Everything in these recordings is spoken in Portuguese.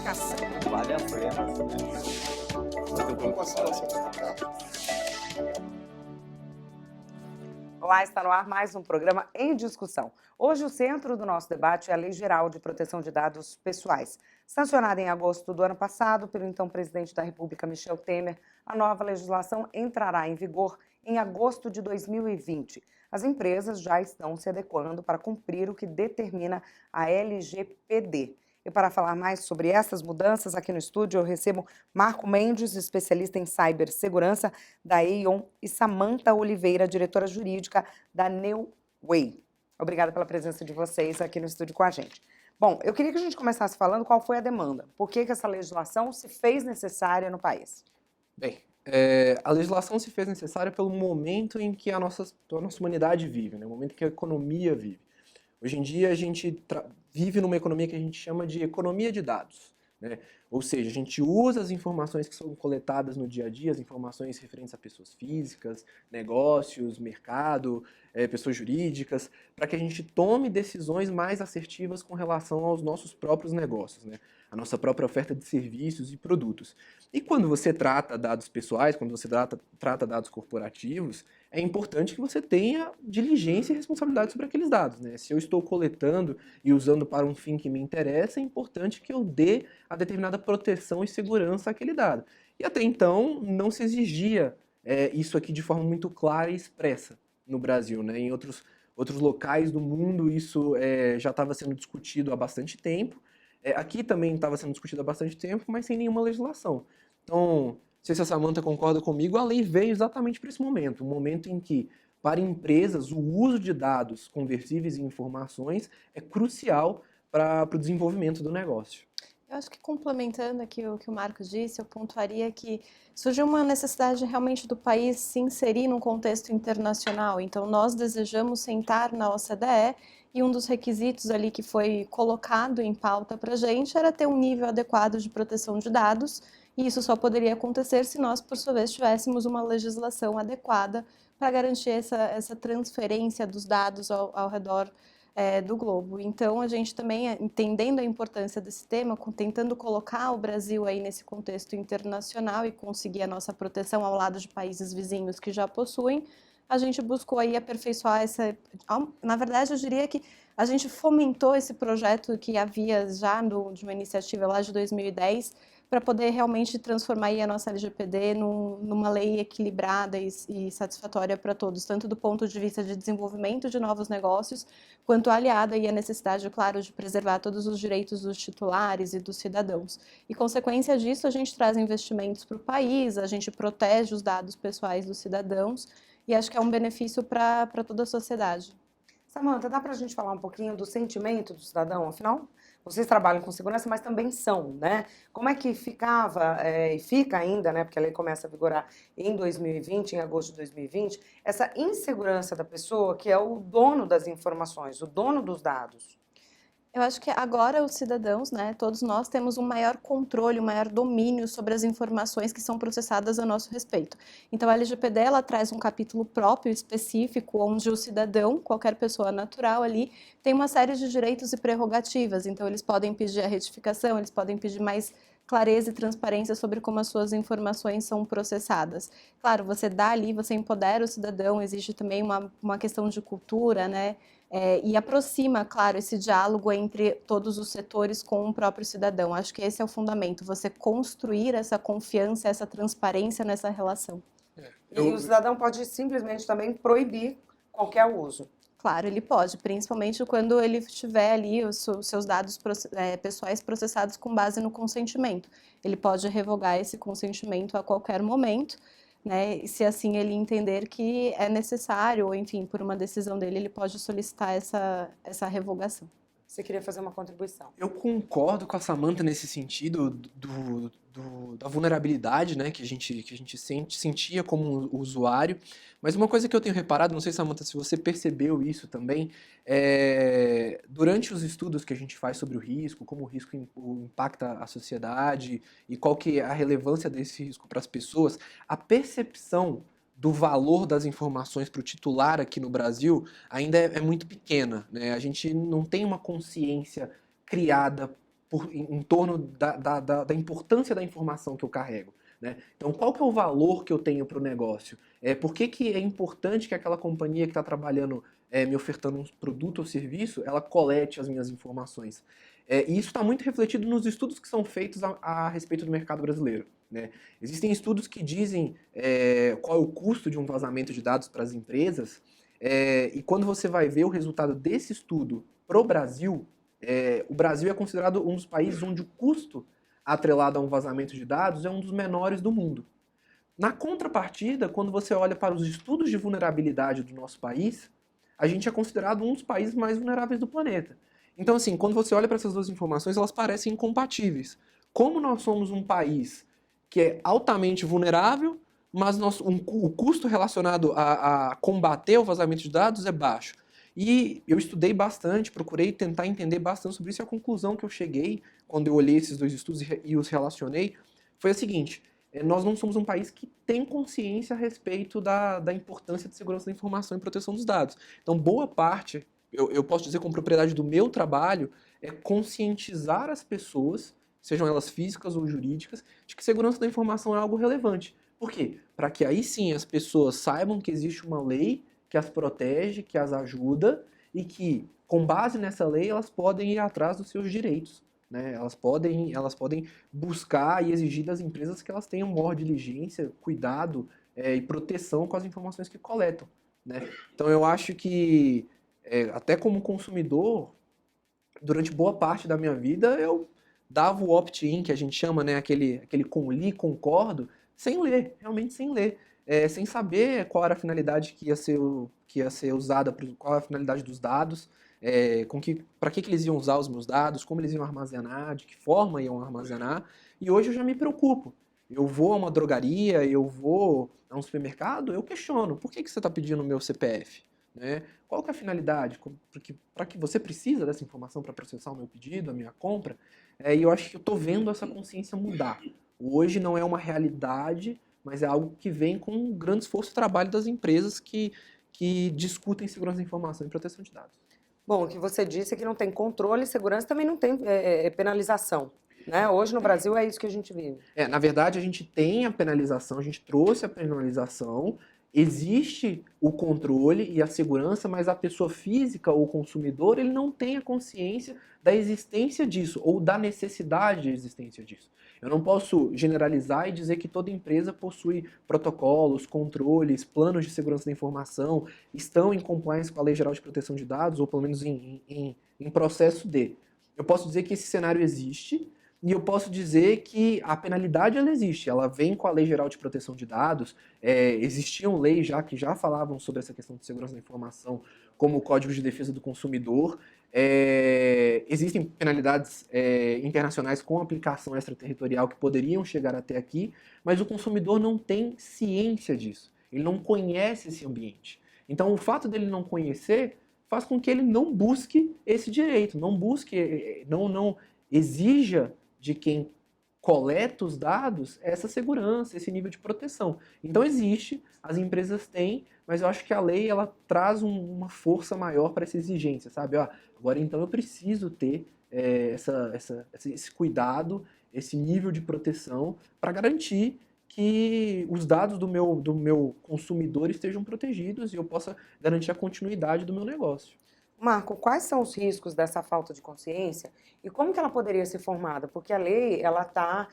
Indicação. Vale a pena. Olá, está no ar mais um programa em discussão. Hoje o centro do nosso debate é a Lei Geral de Proteção de Dados Pessoais. Sancionada em agosto do ano passado pelo então presidente da República, Michel Temer, a nova legislação entrará em vigor em agosto de 2020. As empresas já estão se adequando para cumprir o que determina a LGPD. E para falar mais sobre essas mudanças, aqui no estúdio eu recebo Marco Mendes, especialista em cibersegurança da Aon, e Samantha Oliveira, diretora jurídica da New Way. Obrigada pela presença de vocês aqui no estúdio com a gente. Bom, eu queria que a gente começasse falando qual foi a demanda. Por que essa legislação se fez necessária no país? Bem, a legislação se fez necessária pelo momento em que a nossa humanidade vive, né? O momento em que a economia vive. Hoje em dia a gente vive numa economia que a gente chama de economia de dados, né? Ou seja, a gente usa as informações que são coletadas no dia a dia, as informações referentes a pessoas físicas, negócios, mercado, pessoas jurídicas, para que a gente tome decisões mais assertivas com relação aos nossos próprios negócios, né? A nossa própria oferta de serviços e produtos. E quando você trata dados pessoais, quando você trata dados corporativos, é importante que você tenha diligência e responsabilidade sobre aqueles dados, né? Se eu estou coletando e usando para um fim que me interessa, é importante que eu dê a determinada proteção e segurança àquele dado. E até então não se exigia isso aqui de forma muito clara e expressa no Brasil, né? Em outros locais do mundo isso já estava sendo discutido há bastante tempo. Aqui também estava sendo discutido há bastante tempo, mas sem nenhuma legislação. Então, não sei se a Samantha concorda comigo, a lei veio exatamente para esse momento, um momento em que, para empresas, o uso de dados conversíveis e informações é crucial para o desenvolvimento do negócio. Eu acho que complementando aqui o que o Marcos disse, eu pontuaria que surgiu uma necessidade realmente do país se inserir num contexto internacional. Então, nós desejamos sentar na OCDE e um dos requisitos ali que foi colocado em pauta para a gente era ter um nível adequado de proteção de dados, e isso só poderia acontecer se nós, por sua vez, tivéssemos uma legislação adequada para garantir essa transferência dos dados ao redor do globo. Então, a gente também, entendendo a importância desse tema, tentando colocar o Brasil aí nesse contexto internacional e conseguir a nossa proteção ao lado de países vizinhos que já possuem, a gente buscou aí aperfeiçoar Na verdade, eu diria que a gente fomentou esse projeto que havia já de uma iniciativa lá de 2010, para poder realmente transformar aí a nossa LGPD numa lei equilibrada e satisfatória para todos, tanto do ponto de vista de desenvolvimento de novos negócios, quanto aliada aí à necessidade, claro, de preservar todos os direitos dos titulares e dos cidadãos. E, consequência disso, a gente traz investimentos para o país, a gente protege os dados pessoais dos cidadãos, e acho que é um benefício para toda a sociedade. Samantha, dá para a gente falar um pouquinho do sentimento do cidadão? Afinal, vocês trabalham com segurança, mas também são, né? Como é que ficava, e fica ainda, né? Porque a lei começa a vigorar em 2020, em agosto de 2020, essa insegurança da pessoa que é o dono das informações, o dono dos dados? Eu acho que agora os cidadãos, né, todos nós temos um maior controle, um maior domínio sobre as informações que são processadas a nosso respeito. Então a LGPD ela traz um capítulo próprio, específico, onde o cidadão, qualquer pessoa natural ali, tem uma série de direitos e prerrogativas. Então eles podem pedir a retificação, eles podem pedir mais clareza e transparência sobre como as suas informações são processadas. Claro, você dá ali, você empodera o cidadão, existe também uma questão de cultura, né? E aproxima, claro, esse diálogo entre todos os setores com o próprio cidadão. Acho que esse é o fundamento, você construir essa confiança, essa transparência nessa relação. E o cidadão pode simplesmente também proibir qualquer uso. Claro, ele pode, principalmente quando ele tiver ali os seus dados pessoais processados com base no consentimento. Ele pode revogar esse consentimento a qualquer momento, né? E se assim ele entender que é necessário, ou enfim, por uma decisão dele, ele pode solicitar essa revogação. Você queria fazer uma contribuição? Eu concordo com a Samantha nesse sentido da vulnerabilidade, né, que a gente sentia como usuário. Mas uma coisa que eu tenho reparado, não sei, Samantha, se você percebeu isso também, durante os estudos que a gente faz sobre o risco, como o risco impacta a sociedade e qual que é a relevância desse risco para as pessoas, a percepção do valor das informações para o titular aqui no Brasil ainda é muito pequena, né? A gente não tem uma consciência criada em torno da importância da informação que eu carrego, né? Então, qual que é o valor que eu tenho para o negócio? Por que é importante que aquela companhia que está trabalhando, me ofertando um produto ou serviço, ela colete as minhas informações? E isso está muito refletido nos estudos que são feitos a respeito do mercado brasileiro, né? Existem estudos que dizem qual é o custo de um vazamento de dados para as empresas, e quando você vai ver o resultado desse estudo pro Brasil, o Brasil é considerado um dos países onde o custo atrelado a um vazamento de dados é um dos menores do mundo. Na contrapartida, quando você olha para os estudos de vulnerabilidade do nosso país, a gente é considerado um dos países mais vulneráveis do planeta. Então, assim, quando você olha para essas duas informações, elas parecem incompatíveis. Como nós somos um país que é altamente vulnerável, mas o custo relacionado a combater o vazamento de dados é baixo. E eu estudei bastante, procurei tentar entender bastante sobre isso, e a conclusão que eu cheguei, quando eu olhei esses dois estudos e os relacionei, foi a seguinte: nós não somos um país que tem consciência a respeito da importância de segurança da informação e proteção dos dados. Então, boa parte, eu posso dizer com propriedade do meu trabalho, é conscientizar as pessoas, sejam elas físicas ou jurídicas, de que segurança da informação é algo relevante. Por quê? Para que aí sim as pessoas saibam que existe uma lei que as protege, que as ajuda e que, com base nessa lei, elas podem ir atrás dos seus direitos, né? Elas podem buscar e exigir das empresas que elas tenham maior diligência, cuidado e proteção com as informações que coletam, né? Então eu acho que, até como consumidor, durante boa parte da minha vida, eu dava o opt-in, que a gente chama, né? Aquele com li, concordo, sem ler, realmente sem ler. Sem saber qual era a finalidade que ia ser usada, qual era a finalidade dos dados, para que eles iam usar os meus dados, como eles iam armazenar, de que forma iam armazenar. E hoje eu já me preocupo. Eu vou a uma drogaria, eu vou a um supermercado, eu questiono, por que você está pedindo o meu CPF? Né? Qual que é a finalidade? Para que você precisa dessa informação para processar o meu pedido, a minha compra? E eu acho que eu estou vendo essa consciência mudar. Hoje não é uma realidade, mas é algo que vem com um grande esforço e trabalho das empresas que discutem segurança da informação e proteção de dados. Bom, o que você disse é que não tem controle, segurança, também não tem penalização, né? Hoje no Brasil é isso que a gente vive. Na verdade, a gente tem a penalização, a gente trouxe a penalização, existe o controle e a segurança, mas a pessoa física ou o consumidor, ele não tem a consciência da existência disso ou da necessidade de existência disso. Eu não posso generalizar e dizer que toda empresa possui protocolos, controles, planos de segurança da informação, estão em compliance com a Lei Geral de Proteção de Dados, ou pelo menos em processo de. Eu posso dizer que esse cenário existe, e eu posso dizer que a penalidade ela existe, ela vem com a Lei Geral de Proteção de Dados, existiam leis já que já falavam sobre essa questão de segurança da informação, como o Código de Defesa do Consumidor. Existem penalidades internacionais com aplicação extraterritorial que poderiam chegar até aqui, mas o consumidor não tem ciência disso, ele não conhece esse ambiente. Então o fato dele não conhecer faz com que ele não busque esse direito, não exija de quem coleta os dados essa segurança, esse nível de proteção. Então existe, as empresas têm, mas eu acho que a lei ela traz uma força maior para essa exigência, sabe? Agora então eu preciso ter esse cuidado, esse nível de proteção para garantir que os dados do meu consumidor estejam protegidos e eu possa garantir a continuidade do meu negócio. Marco, quais são os riscos dessa falta de consciência e como que ela poderia ser formada? Porque a lei ela está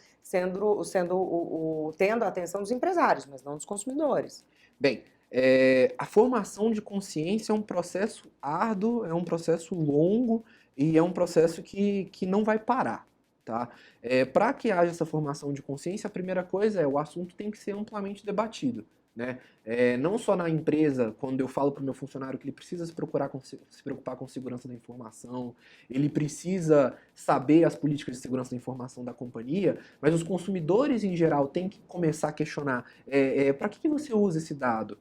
tendo a atenção dos empresários, mas não dos consumidores. Bem, a formação de consciência é um processo árduo, é um processo longo e é um processo que não vai parar. Tá? Para que haja essa formação de consciência, a primeira coisa o assunto tem que ser amplamente debatido. Né? Não só na empresa, quando eu falo para o meu funcionário que ele precisa se preocupar com segurança da informação, ele precisa saber as políticas de segurança da informação da companhia, mas os consumidores em geral têm que começar a questionar para que você usa esse dado?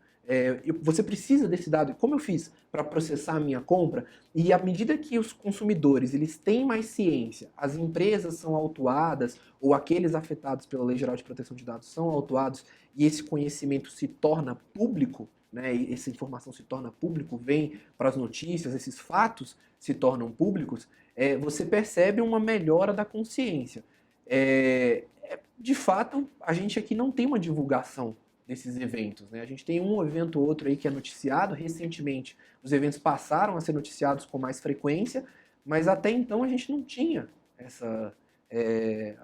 Você precisa desse dado, como eu fiz para processar a minha compra? E à medida que os consumidores eles têm mais ciência, as empresas são autuadas, ou aqueles afetados pela Lei Geral de Proteção de Dados são autuados, e esse conhecimento se torna público, né, e essa informação se torna público, vem para as notícias, esses fatos se tornam públicos, você percebe uma melhora da consciência. De fato, a gente aqui não tem uma divulgação desses eventos, né? A gente tem um evento ou outro aí que é noticiado. Recentemente, os eventos passaram a ser noticiados com mais frequência, mas até então a gente não tinha essa...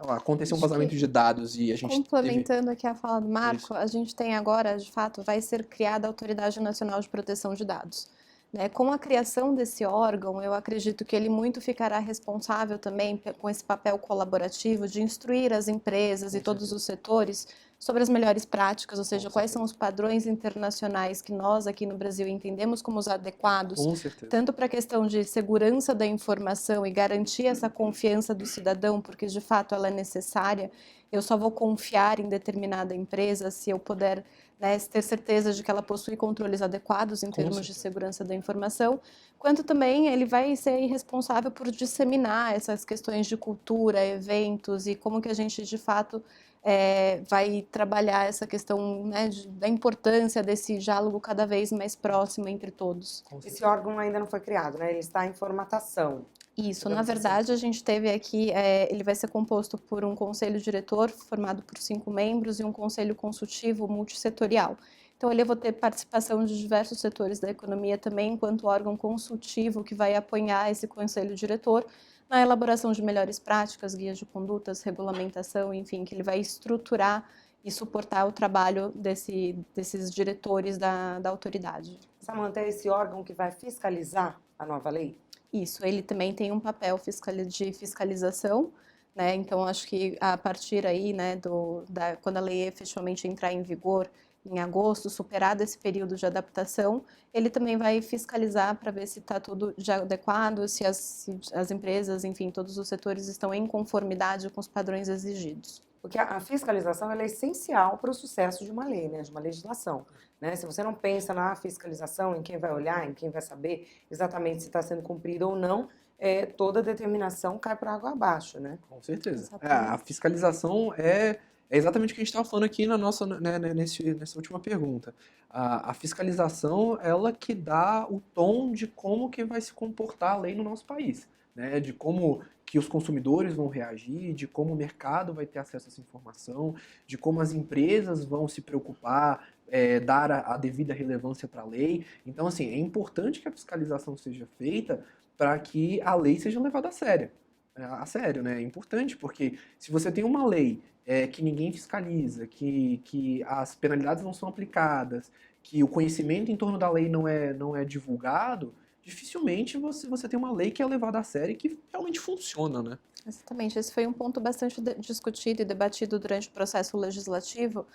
aconteceu um Acho vazamento que, de dados e a gente teve... complementando aqui a fala do Marco, Isso. a gente tem agora, de fato, vai ser criada a Autoridade Nacional de Proteção de Dados. Né? Com a criação desse órgão, eu acredito que ele muito ficará responsável também com esse papel colaborativo de instruir as empresas e todos os setores sobre as melhores práticas, ou seja, quais são os padrões internacionais que nós aqui no Brasil entendemos como os adequados, Com certeza. tanto para a questão de segurança da informação e garantir essa confiança do cidadão, porque de fato ela é necessária. Eu só vou confiar em determinada empresa se eu puder, né, ter certeza de que ela possui controles adequados em termos de segurança da informação, quanto também ele vai ser responsável por disseminar essas questões de cultura, eventos e como que a gente de fato vai trabalhar essa questão, né, da importância desse diálogo cada vez mais próximo entre todos. Esse órgão ainda não foi criado, né? Ele está em formatação. Isso, na verdade, a gente teve aqui, ele vai ser composto por um conselho diretor, formado por 5 membros, e um conselho consultivo multissetorial. Então, ele vai ter participação de diversos setores da economia também, enquanto órgão consultivo que vai apoiar esse conselho diretor na elaboração de melhores práticas, guias de condutas, regulamentação, enfim, que ele vai estruturar e suportar o trabalho desses diretores da autoridade. Samanta, é esse órgão que vai fiscalizar a nova lei? Isso, ele também tem um papel de fiscalização, né? Então, acho que a partir aí, né, quando a lei efetivamente entrar em vigor em agosto, superado esse período de adaptação, ele também vai fiscalizar para ver se está tudo já adequado, se as empresas, enfim, todos os setores estão em conformidade com os padrões exigidos. Porque a fiscalização ela é essencial para o sucesso de uma lei, né, de uma legislação. Né? Se você não pensa na fiscalização, em quem vai olhar, em quem vai saber exatamente se está sendo cumprido ou não, toda determinação cai por água abaixo, né? Com certeza. Exatamente. A fiscalização é exatamente o que a gente estava falando aqui na nossa, né, nessa última pergunta. A fiscalização, ela que dá o tom de como que vai se comportar a lei no nosso país, né? De como que os consumidores vão reagir, de como o mercado vai ter acesso a essa informação, de como as empresas vão se preocupar, dar a devida relevância para a lei. Então, assim, é importante que a fiscalização seja feita para que a lei seja levada a sério, né? É importante, porque se você tem uma lei que ninguém fiscaliza, que as penalidades não são aplicadas, que o conhecimento em torno da lei não é divulgado, dificilmente você tem uma lei que é levada a sério e que realmente funciona, né? Exatamente, esse foi um ponto bastante discutido e debatido durante o processo legislativo,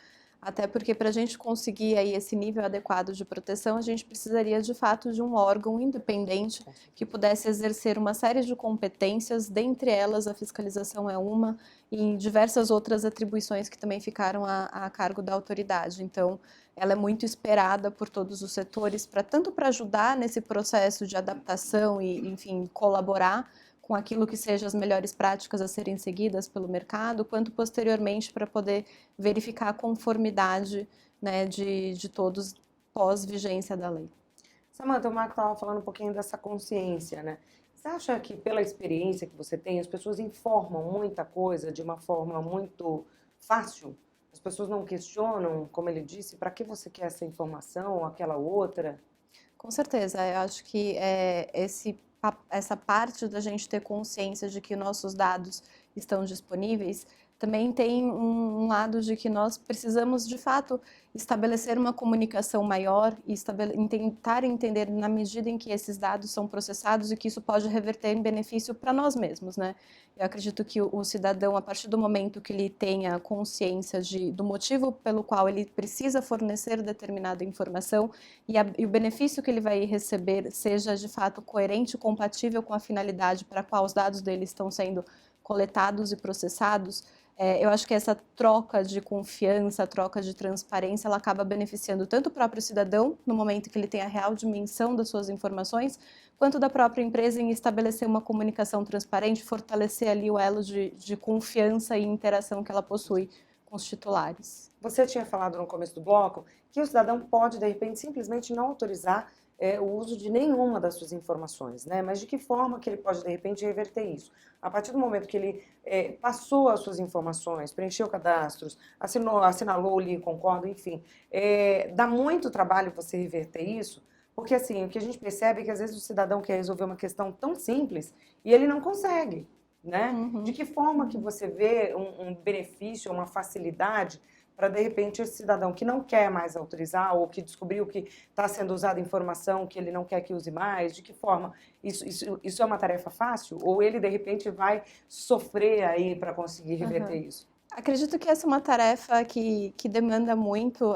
até porque para a gente conseguir aí esse nível adequado de proteção, a gente precisaria de fato de um órgão independente que pudesse exercer uma série de competências, dentre elas a fiscalização é uma, e diversas outras atribuições que também ficaram a cargo da autoridade. Então, ela é muito esperada por todos os setores, tanto para ajudar nesse processo de adaptação e, enfim, colaborar com aquilo que sejam as melhores práticas a serem seguidas pelo mercado, quanto posteriormente para poder verificar a conformidade, né, de todos pós-vigência da lei. Samanta, o Marco estava falando um pouquinho dessa consciência, né? Você acha que pela experiência que você tem, as pessoas informam muita coisa de uma forma muito fácil? As pessoas não questionam, como ele disse, para que você quer essa informação ou aquela outra? Com certeza, eu acho que essa parte da gente ter consciência de que nossos dados estão disponíveis também tem um lado de que nós precisamos, de fato, estabelecer uma comunicação maior e tentar entender na medida em que esses dados são processados e que isso pode reverter em benefício para nós mesmos, né? Eu acredito que o cidadão, a partir do momento que ele tenha consciência do motivo pelo qual ele precisa fornecer determinada informação e o benefício que ele vai receber seja, de fato, coerente e compatível com a finalidade para a qual os dados dele estão sendo coletados e processados, eu acho que essa troca de confiança, troca de transparência, ela acaba beneficiando tanto o próprio cidadão, no momento que ele tem a real dimensão das suas informações, quanto da própria empresa em estabelecer uma comunicação transparente, fortalecer ali o elo de confiança e interação que ela possui com os titulares. Você tinha falado no começo do bloco que o cidadão pode, de repente, simplesmente não autorizar o uso de nenhuma das suas informações, né? Mas de que forma que ele pode, de repente, reverter isso? A partir do momento que ele passou as suas informações, preencheu cadastros, assinalou o li, concordo, enfim, dá muito trabalho você reverter isso, porque assim, o que a gente percebe é que às vezes o cidadão quer resolver uma questão tão simples e ele não consegue, né? De Uhum. que forma que você vê um benefício, uma facilidade para, de repente, esse cidadão que não quer mais autorizar ou que descobriu que está sendo usada informação que ele não quer que use mais, de que forma isso é uma tarefa fácil? Ou ele, de repente, vai sofrer aí para conseguir reverter Aham. isso? Acredito que essa é uma tarefa que demanda muito,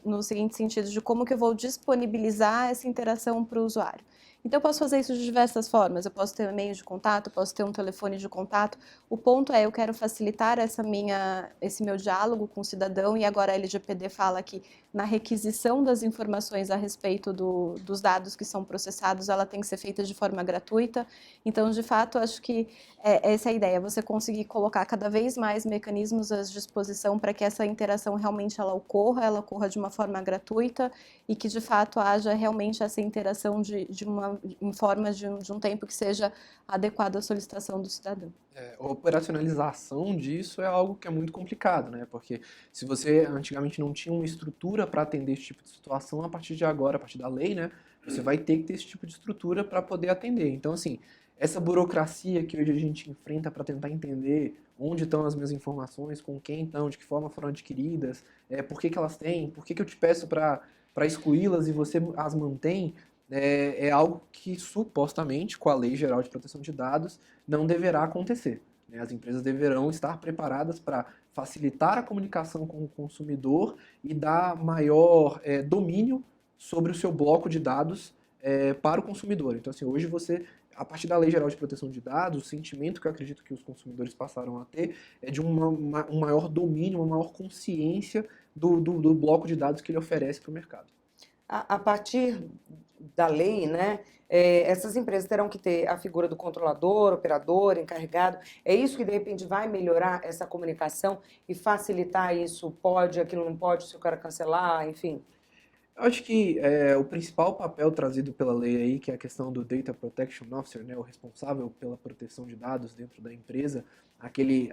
no seguinte sentido de como que eu vou disponibilizar essa interação para o usuário. Então, eu posso fazer isso de diversas formas. Eu posso ter um e-mail de contato, eu posso ter um telefone de contato. O ponto é, eu quero facilitar esse meu diálogo com o cidadão, e agora a LGPD fala que na requisição das informações a respeito dos dados que são processados, ela tem que ser feita de forma gratuita. Então, de fato, acho que essa é a ideia, você conseguir colocar cada vez mais mecanismos à disposição para que essa interação realmente ela ocorra de uma forma gratuita e que de fato haja realmente essa interação em forma de um tempo que seja adequado à solicitação do cidadão. A operacionalização disso é algo que é muito complicado, né? Porque se você antigamente não tinha uma estrutura para atender esse tipo de situação, a partir de agora, a partir da lei, né, você vai ter que ter esse tipo de estrutura para poder atender. Então, assim, essa burocracia que hoje a gente enfrenta para tentar entender onde estão as minhas informações, com quem estão, de que forma foram adquiridas, por que que elas têm, por que que eu te peço para excluí-las e você as mantém, é algo que supostamente, com a Lei Geral de Proteção de Dados, não deverá acontecer, né? As empresas deverão estar preparadas para facilitar a comunicação com o consumidor e dar maior domínio sobre o seu bloco de dados para o consumidor. Então, assim, hoje você, a partir da Lei Geral de Proteção de Dados, o sentimento que eu acredito que os consumidores passaram a ter é de um maior domínio, uma maior consciência do bloco de dados que ele oferece para o mercado. A partir da lei, né, essas empresas terão que ter a figura do controlador, operador, encarregado. É isso que de repente vai melhorar essa comunicação e facilitar isso? Pode, aquilo não pode, se eu quero cancelar, enfim. Eu acho que o principal papel trazido pela lei aí, que é a questão do Data Protection Officer, né, o responsável pela proteção de dados dentro da empresa, aquele,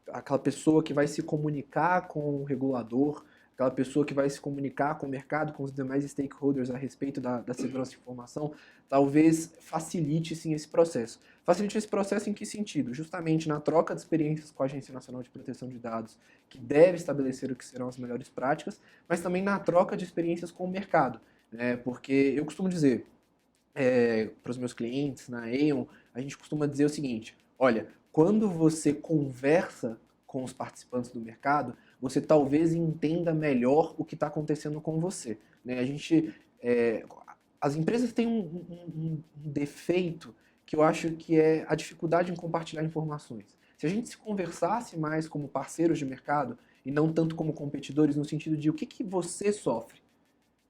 aquela pessoa que vai se comunicar com o regulador, aquela pessoa que vai se comunicar com o mercado, com os demais stakeholders a respeito da segurança de informação, talvez facilite sim esse processo. Facilite esse processo em que sentido? Justamente na troca de experiências com a Agência Nacional de Proteção de Dados, que deve estabelecer o que serão as melhores práticas, mas também na troca de experiências com o mercado, né? Porque eu costumo dizer para os meus clientes, na Aon, a gente costuma dizer o seguinte: olha, quando você conversa com os participantes do mercado, você talvez entenda melhor o que está acontecendo com você, né? As empresas têm um defeito que eu acho que é a dificuldade em compartilhar informações. Se a gente se conversasse mais como parceiros de mercado e não tanto como competidores, no sentido de o que você sofre,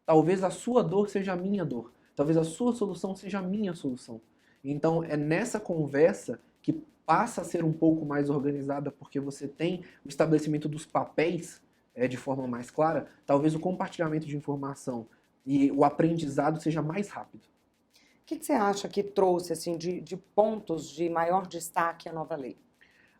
talvez a sua dor seja a minha dor, talvez a sua solução seja a minha solução. Então é nessa conversa que passa a ser um pouco mais organizada, porque você tem o estabelecimento dos papéis de forma mais clara, talvez o compartilhamento de informação e o aprendizado seja mais rápido. O que você acha que trouxe assim de pontos de maior destaque à nova lei?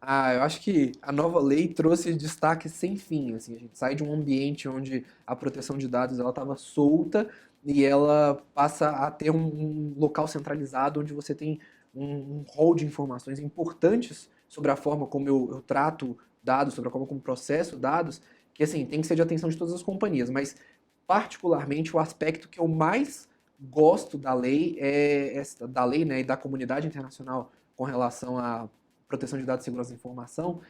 Eu acho que a nova lei trouxe destaque sem fim, assim, a gente sai de um ambiente onde a proteção de dados ela estava solta e ela passa a ter um local centralizado onde você tem um rol de informações importantes sobre a forma como eu trato dados, sobre a forma como processo dados, que assim, tem que ser de atenção de todas as companhias, mas particularmente o aspecto que eu mais gosto da lei da lei, né, e da comunidade internacional com relação à proteção de dados e segurança da informação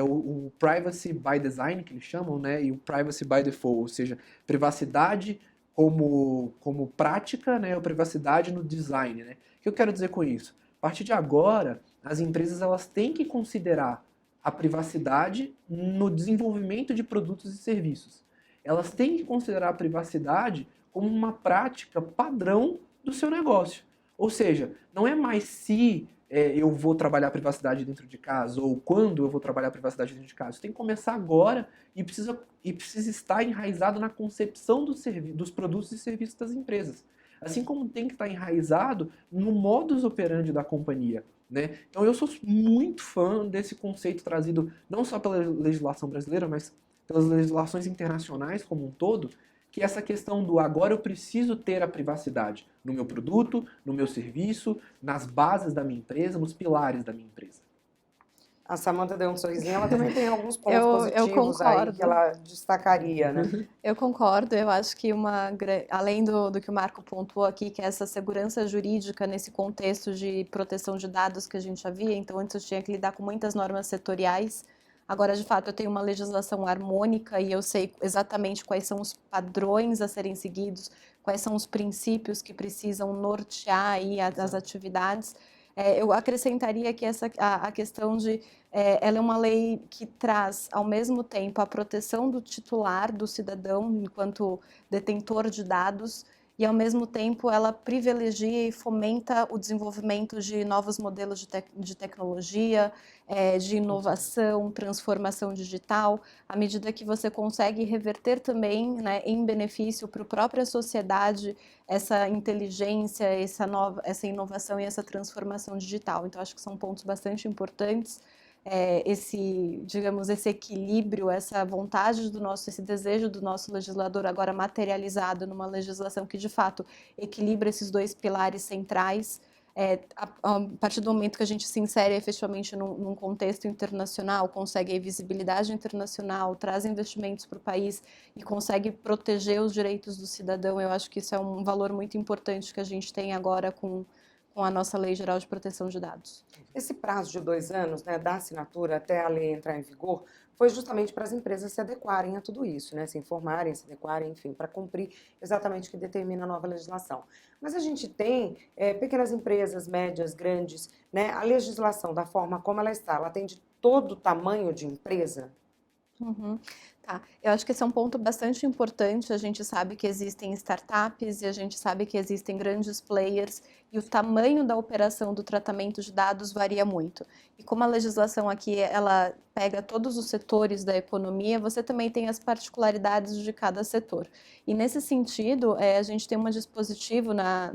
o privacy by design, que eles chamam, né, e o privacy by default, ou seja, privacidade como prática, né, ou privacidade no design, né. O que eu quero dizer com isso? A partir de agora, as empresas elas têm que considerar a privacidade no desenvolvimento de produtos e serviços. Elas têm que considerar a privacidade como uma prática padrão do seu negócio. Ou seja, não é mais se eu vou trabalhar a privacidade dentro de casa, ou quando eu vou trabalhar a privacidade dentro de casa. Isso tem que começar agora e precisa estar enraizado na concepção dos produtos e serviços das empresas. Assim como tem que estar enraizado no modus operandi da companhia, né? Então eu sou muito fã desse conceito trazido não só pela legislação brasileira, mas pelas legislações internacionais como um todo, que é essa questão do agora eu preciso ter a privacidade no meu produto, no meu serviço, nas bases da minha empresa, nos pilares da minha empresa. A Samantha deu um sorrisinho, ela também tem alguns pontos Eu positivos aí que concordo. ela destacaria, né? Eu concordo, eu acho que além do que o Marco pontuou aqui, que é essa segurança jurídica nesse contexto de proteção de dados que a gente havia, então antes eu tinha que lidar com muitas normas setoriais, agora de fato eu tenho uma legislação harmônica e eu sei exatamente quais são os padrões a serem seguidos, quais são os princípios que precisam nortear aí as atividades. Eu acrescentaria que a questão de ela é uma lei que traz, ao mesmo tempo, a proteção do titular, do cidadão, enquanto detentor de dados, e, ao mesmo tempo, ela privilegia e fomenta o desenvolvimento de novos modelos de tecnologia, de inovação, transformação digital, à medida que você consegue reverter também, né, em benefício para a própria sociedade, essa inteligência, essa inovação e essa transformação digital. Então, acho que são pontos bastante importantes. Digamos, esse equilíbrio, essa vontade esse desejo do nosso legislador agora materializado numa legislação que, de fato, equilibra esses dois pilares centrais. A partir do momento que a gente se insere efetivamente num contexto internacional, consegue a visibilidade internacional, traz investimentos para o país e consegue proteger os direitos do cidadão, eu acho que isso é um valor muito importante que a gente tem agora com a nossa Lei Geral de Proteção de Dados. Esse prazo de 2 anos, né, da assinatura até a lei entrar em vigor, foi justamente para as empresas se adequarem a tudo isso, né, se informarem, se adequarem, enfim, para cumprir exatamente o que determina a nova legislação. Mas a gente tem pequenas empresas, médias, grandes, né, a legislação, da forma como ela está, ela atende todo o tamanho de empresa? Uhum. Tá, eu acho que esse é um ponto bastante importante. A gente sabe que existem startups e a gente sabe que existem grandes players e o tamanho da operação do tratamento de dados varia muito. E como a legislação aqui, ela pega todos os setores da economia, você também tem as particularidades de cada setor. E nesse sentido, a gente tem um dispositivo na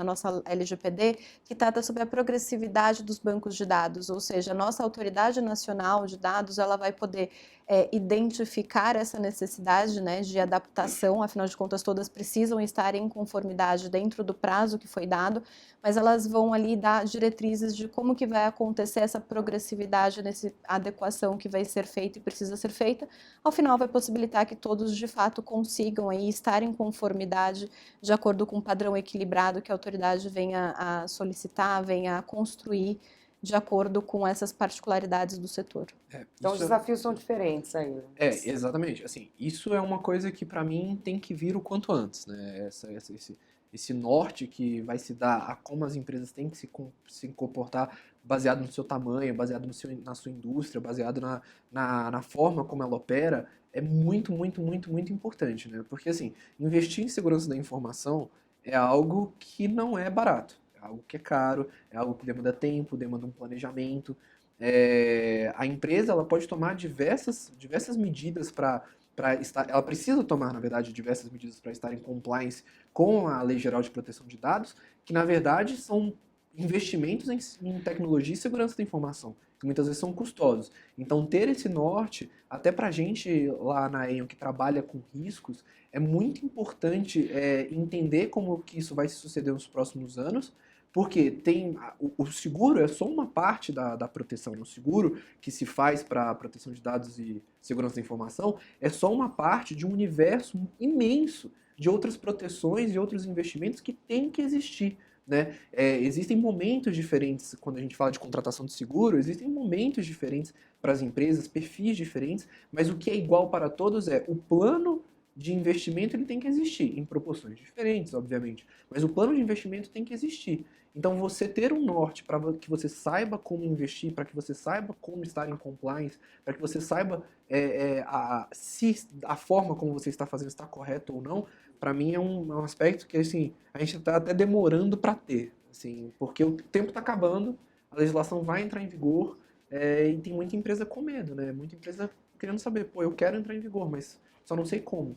nossa LGPD que trata sobre a progressividade dos bancos de dados, ou seja, a nossa Autoridade Nacional de Dados, ela vai poder identificar essa necessidade, né, de adaptação, afinal de contas todas precisam estar em conformidade dentro do prazo que foi dado, mas elas vão ali dar diretrizes de como que vai acontecer essa progressividade, nessa adequação que vai ser feita e precisa ser feita, ao final vai possibilitar que todos de fato consigam aí estar em conformidade de acordo com o padrão equilibrado que a autoridade venha a solicitar, venha a construir de acordo com essas particularidades do setor. Então os desafios são diferentes aí. Né? Exatamente. Assim, isso é uma coisa que para mim tem que vir o quanto antes, né? Esse norte que vai se dar a como as empresas têm que se comportar baseado no seu tamanho, baseado na sua indústria, baseado na forma como ela opera, é muito, muito, muito, muito importante, né? Porque, assim, investir em segurança da informação é algo que não é barato. É algo que é caro, é algo que demanda tempo, demanda um planejamento. A empresa ela pode tomar diversas medidas para estar. Ela precisa tomar, na verdade, diversas medidas para estar em compliance com a Lei Geral de Proteção de Dados, que na verdade são investimentos em tecnologia e segurança da informação, que muitas vezes são custosos. Então, ter esse norte, até para a gente lá na Aon que trabalha com riscos, é muito importante entender como que isso vai se suceder nos próximos anos, porque o seguro é só uma parte da proteção. O seguro que se faz para proteção de dados e segurança da informação é só uma parte de um universo imenso de outras proteções e outros investimentos que tem que existir. Né? Existem momentos diferentes quando a gente fala de contratação de seguro, existem momentos diferentes para as empresas, perfis diferentes, mas o que é igual para todos é o plano de investimento ele tem que existir, em proporções diferentes, obviamente, mas o plano de investimento tem que existir. Então, você ter um norte para que você saiba como investir, para que você saiba como estar em compliance, para que você saiba se a forma como você está fazendo está correta ou não, para mim é um aspecto que assim, a gente está até demorando para ter, assim, porque o tempo está acabando a legislação vai entrar em vigor e tem muita empresa com medo, né? Muita empresa querendo saber, pô, eu quero entrar em vigor, mas só não sei como.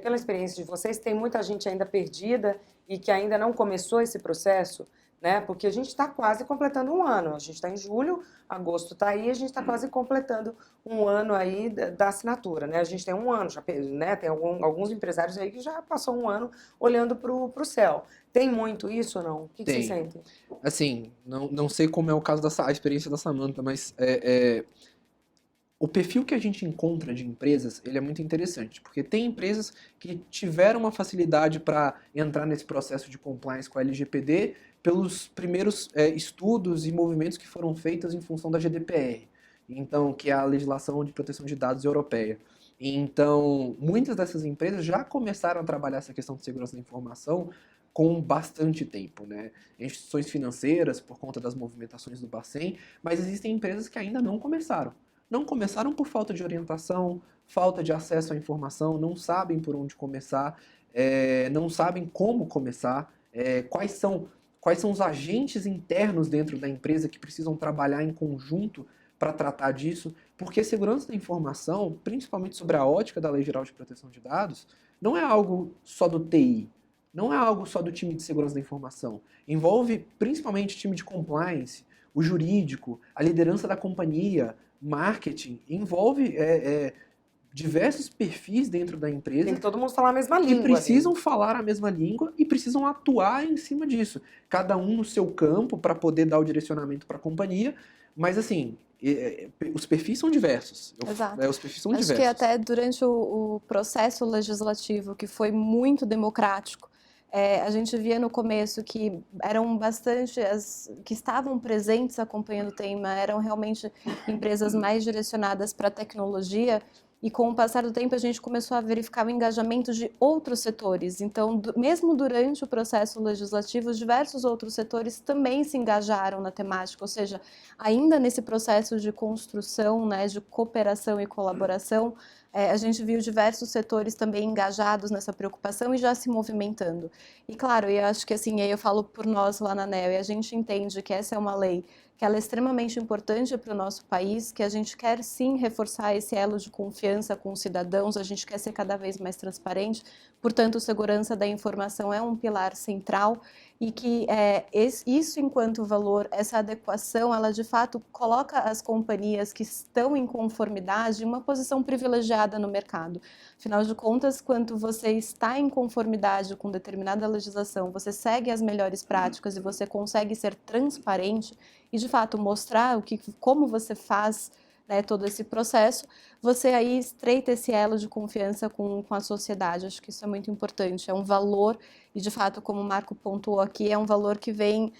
Pela experiência de vocês, tem muita gente ainda perdida e que ainda não começou esse processo, né? Porque a gente está quase completando um ano. A gente está em julho, agosto está aí, a gente está quase completando um ano aí da assinatura, né? A gente tem um ano, já, né? Tem alguns empresários aí que já passou um ano olhando para o céu. Tem muito isso ou não? O que vocês Tem. sentem? Assim, não sei como é o caso a experiência da Samantha, mas o perfil que a gente encontra de empresas, ele é muito interessante, porque tem empresas que tiveram uma facilidade para entrar nesse processo de compliance com a LGPD pelos primeiros estudos e movimentos que foram feitos em função da GDPR, então, que é a legislação de proteção de dados europeia. Então, muitas dessas empresas já começaram a trabalhar essa questão de segurança da informação com bastante tempo, né? Instituições financeiras, por conta das movimentações do Bacen, mas existem empresas que ainda não começaram. Não começaram por falta de orientação, falta de acesso à informação, não sabem por onde começar, não sabem como começar, quais são os agentes internos dentro da empresa que precisam trabalhar em conjunto para tratar disso, porque segurança da informação, principalmente sobre a ótica da Lei Geral de Proteção de Dados, não é algo só do TI, não é algo só do time de segurança da informação. Envolve principalmente time de compliance, o jurídico, a liderança da companhia, marketing, envolve diversos perfis dentro da empresa. Tem que todo mundo falar a mesma que língua. precisam falar a mesma língua e precisam atuar em cima disso. Cada um no seu campo para poder dar o direcionamento para a companhia, mas assim, os perfis são diversos. Exato. Os perfis são Acho diversos. que até durante o processo legislativo, que foi muito democrático, a gente via no começo que eram bastante, que estavam presentes acompanhando o tema, eram realmente empresas mais direcionadas para a tecnologia, e com o passar do tempo a gente começou a verificar o engajamento de outros setores. Então, mesmo durante o processo legislativo, diversos outros setores também se engajaram na temática, ou seja, ainda nesse processo de construção, né, de cooperação e colaboração, a gente viu diversos setores também engajados nessa preocupação e já se movimentando. E claro, eu acho que assim, aí eu falo por nós lá na ANEEL, e a gente entende que essa é uma lei que ela é extremamente importante para o nosso país, que a gente quer sim reforçar esse elo de confiança com os cidadãos, a gente quer ser cada vez mais transparente, portanto, segurança da informação é um pilar central e que isso enquanto valor, essa adequação, ela de fato coloca as companhias que estão em conformidade em uma posição privilegiada no mercado. Afinal de contas, quando você está em conformidade com determinada legislação, você segue as melhores práticas e você consegue ser transparente e de fato mostrar como você faz, né, todo esse processo, você aí estreita esse elo de confiança com a sociedade. Acho que isso é muito importante, é um valor e de fato, como o Marco pontuou aqui, é um valor que vem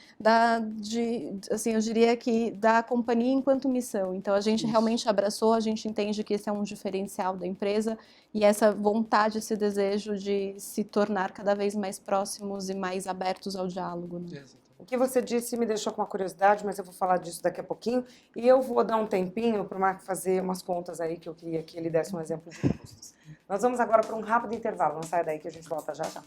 assim, eu diria que da companhia enquanto missão. Então a gente realmente abraçou, a gente entende que esse é um diferencial da empresa e essa vontade, esse desejo de se tornar cada vez mais próximos e mais abertos ao diálogo, né? O que você disse me deixou com uma curiosidade, mas eu vou falar disso daqui a pouquinho. E eu vou dar um tempinho para o Marco fazer umas contas aí, que eu queria que ele desse um exemplo de custos. Nós vamos agora para um rápido intervalo. Não sai daí que a gente volta já já.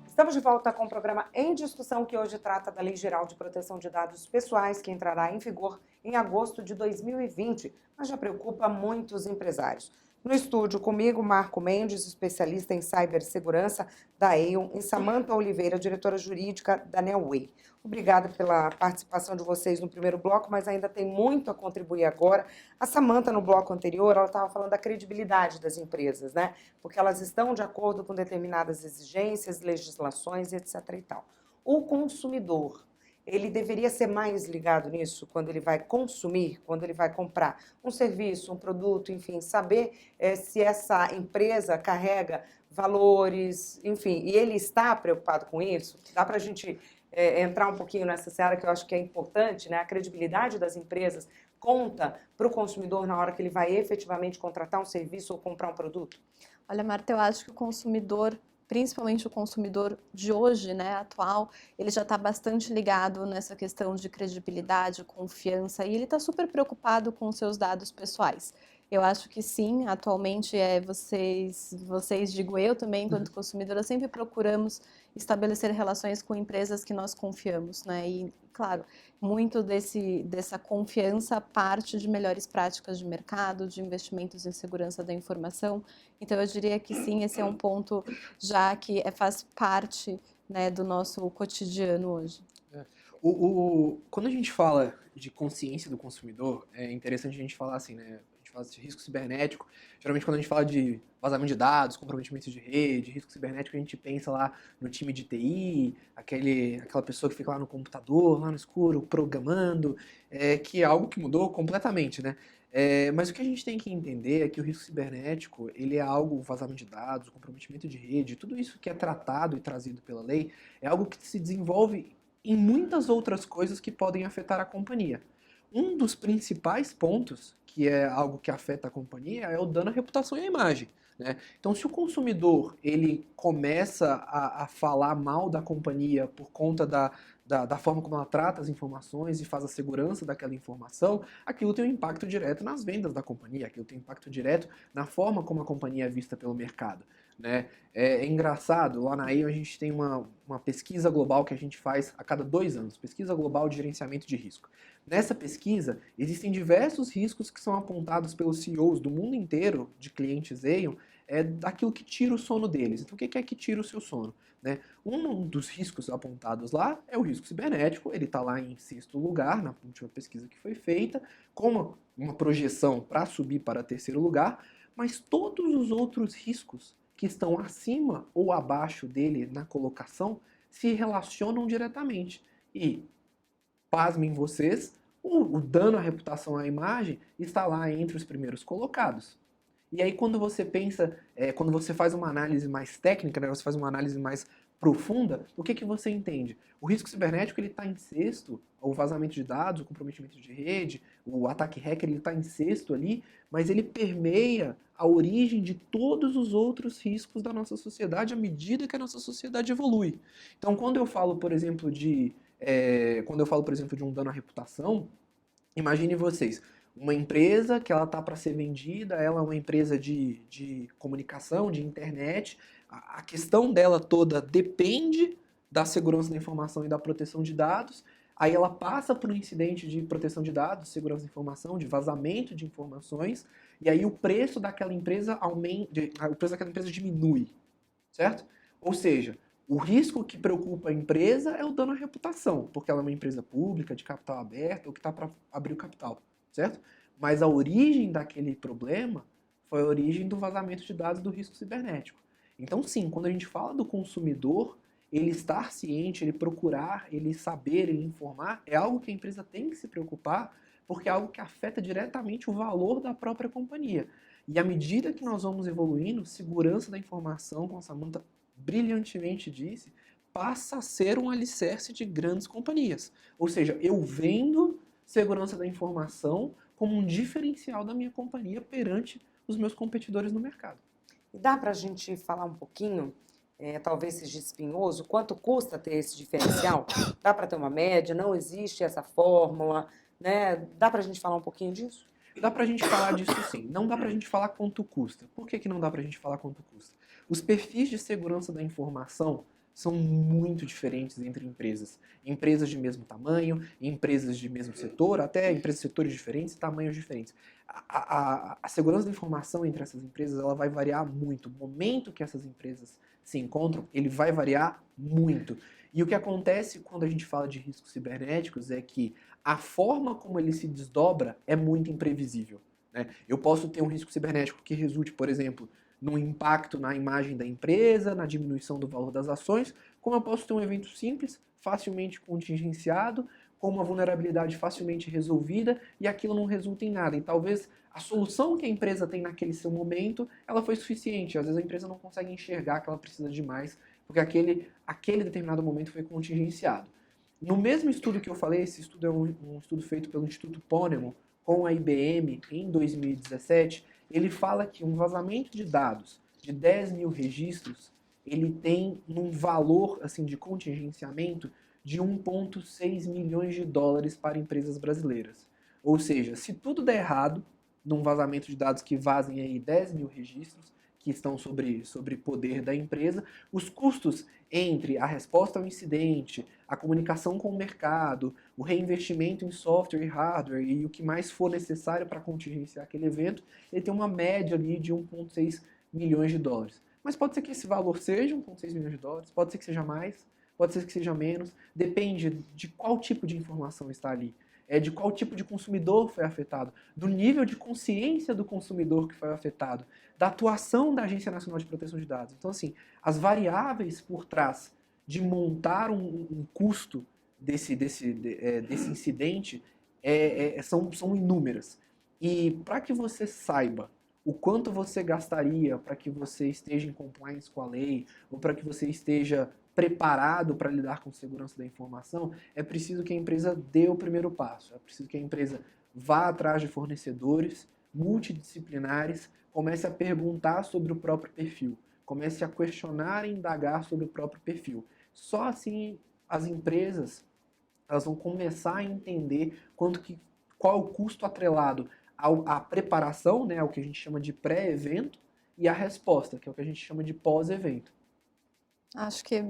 Estamos de volta com o programa Em Discussão, que hoje trata da Lei Geral de Proteção de Dados Pessoais, que entrará em vigor em agosto de 2020, mas já preocupa muitos empresários. No estúdio comigo, Marco Mendes, especialista em cibersegurança da Aon, e Samantha Oliveira, diretora jurídica da Neoway. Obrigada pela participação de vocês no primeiro bloco, mas ainda tem muito a contribuir agora. A Samantha, no bloco anterior, ela estava falando da credibilidade das empresas, né? Porque elas estão de acordo com determinadas exigências, legislações, etc. e tal. O consumidor, ele deveria ser mais ligado nisso quando ele vai consumir, quando ele vai comprar um serviço, um produto, enfim, saber se essa empresa carrega valores, enfim, e ele está preocupado com isso? Dá para a gente entrar um pouquinho nessa seara que eu acho que é importante, né? A credibilidade das empresas conta para o consumidor na hora que ele vai efetivamente contratar um serviço ou comprar um produto? Olha, Marta, eu acho que o consumidor principalmente o consumidor de hoje, né, atual, ele já está bastante ligado nessa questão de credibilidade, confiança, e ele está super preocupado com os seus dados pessoais. Eu acho que sim, atualmente vocês, digo eu também, enquanto consumidora, sempre procuramos estabelecer relações com empresas que nós confiamos, né? E, claro, muito dessa confiança parte de melhores práticas de mercado, de investimentos em segurança da informação. Então, eu diria que sim, esse é um ponto já que faz parte, né, do nosso cotidiano hoje. Quando a gente fala de consciência do consumidor, é interessante a gente falar assim, né? A gente fala de risco cibernético. Geralmente, quando a gente fala de vazamento de dados, comprometimento de rede, risco cibernético, a gente pensa lá no time de TI, aquela pessoa que fica lá no computador, lá no escuro, programando, que é algo que mudou completamente, né? Mas o que a gente tem que entender é que o risco cibernético, ele é algo, o vazamento de dados, o comprometimento de rede, tudo isso que é tratado e trazido pela lei, é algo que se desenvolve em muitas outras coisas que podem afetar a companhia. Um dos principais pontos, que é algo que afeta a companhia, é o dano à reputação e à imagem, né? Então, se o consumidor ele começa a falar mal da companhia por conta da forma como ela trata as informações e faz a segurança daquela informação, aquilo tem um impacto direto nas vendas da companhia, aquilo tem um impacto direto na forma como a companhia é vista pelo mercado, né? É engraçado, lá na AIM a gente tem uma pesquisa global que a gente faz a cada 2 anos, pesquisa global de gerenciamento de risco. Nessa pesquisa, existem diversos riscos que são apontados pelos CEOs do mundo inteiro de clientes Aon, daquilo que tira o sono deles. Então, o que é que tira o seu sono? Né? Um dos riscos apontados lá é o risco cibernético, ele está lá em 6º lugar, na última pesquisa que foi feita, com uma projeção para subir para 3º lugar, mas todos os outros riscos que estão acima ou abaixo dele na colocação se relacionam diretamente. E, pasmem vocês, o dano à reputação à imagem está lá entre os primeiros colocados. E aí quando você pensa, quando você faz uma análise mais técnica, né, você faz uma análise mais profunda, o que você entende? O risco cibernético ele está em 6º, o vazamento de dados, o comprometimento de rede, o ataque hacker ele está em 6º ali, mas ele permeia a origem de todos os outros riscos da nossa sociedade à medida que a nossa sociedade evolui. Então quando eu falo, por exemplo, de um dano à reputação, imagine vocês, uma empresa que ela está para ser vendida, ela é uma empresa de comunicação, de internet, a questão dela toda depende da segurança da informação e da proteção de dados, aí ela passa por um incidente de proteção de dados, segurança da informação, de vazamento de informações, e aí o preço daquela empresa diminui, certo? Ou seja, o risco que preocupa a empresa é o dano à reputação, porque ela é uma empresa pública, de capital aberto, ou que está para abrir o capital, certo? Mas a origem daquele problema foi a origem do vazamento de dados do risco cibernético. Então, sim, quando a gente fala do consumidor, ele estar ciente, ele procurar, ele saber, ele informar, é algo que a empresa tem que se preocupar, porque é algo que afeta diretamente o valor da própria companhia. E à medida que nós vamos evoluindo, segurança da informação, como a Samantha brilhantemente disse, passa a ser um alicerce de grandes companhias. Ou seja, eu vendo segurança da informação como um diferencial da minha companhia perante os meus competidores no mercado. E dá para a gente falar um pouquinho, talvez seja espinhoso, quanto custa ter esse diferencial? Dá para ter uma média? Não existe essa fórmula? Né? Dá para a gente falar um pouquinho disso? Dá pra gente falar disso sim. Não dá pra gente falar quanto custa. Por que não dá pra gente falar quanto custa? Os perfis de segurança da informação são muito diferentes entre empresas. Empresas de mesmo tamanho, empresas de mesmo setor, até empresas de setores diferentes, tamanhos diferentes. A segurança da informação entre essas empresas ela vai variar muito. O momento que essas empresas se encontram, ele vai variar muito. E o que acontece quando a gente fala de riscos cibernéticos é que a forma como ele se desdobra é muito imprevisível, né? Eu posso ter um risco cibernético que resulte, por exemplo, num impacto na imagem da empresa, na diminuição do valor das ações, como eu posso ter um evento simples, facilmente contingenciado, com uma vulnerabilidade facilmente resolvida e aquilo não resulta em nada. E talvez a solução que a empresa tem naquele seu momento, ela foi suficiente. Às vezes a empresa não consegue enxergar que ela precisa de mais, porque aquele determinado momento foi contingenciado. No mesmo estudo que eu falei, esse estudo é um estudo feito pelo Instituto Ponemon com a IBM em 2017, ele fala que um vazamento de dados de 10 mil registros, ele tem um valor assim de contingenciamento de 1,6 milhões de dólares para empresas brasileiras. Ou seja, se tudo der errado, num vazamento de dados que vazem aí 10 mil registros, que estão sobre poder da empresa, os custos entre a resposta ao incidente, a comunicação com o mercado, o reinvestimento em software e hardware e o que mais for necessário para contingenciar aquele evento, ele tem uma média ali de 1,6 milhões de dólares. Mas pode ser que esse valor seja 1,6 milhões de dólares, pode ser que seja mais, pode ser que seja menos, depende de qual tipo de informação está ali. De qual tipo de consumidor foi afetado, do nível de consciência do consumidor que foi afetado, da atuação da Agência Nacional de Proteção de Dados. Então, assim, as variáveis por trás de montar um custo desse incidente são inúmeras. E para que você saiba o quanto você gastaria para que você esteja em compliance com a lei, ou para que você esteja preparado para lidar com segurança da informação, é preciso que a empresa dê o primeiro passo. É preciso que a empresa vá atrás de fornecedores multidisciplinares, comece a perguntar sobre o próprio perfil, comece a questionar e indagar sobre o próprio perfil. Só assim as empresas elas vão começar a entender qual é o custo atrelado à preparação, né, o que a gente chama de pré-evento, e a resposta, que é o que a gente chama de pós-evento. Acho que é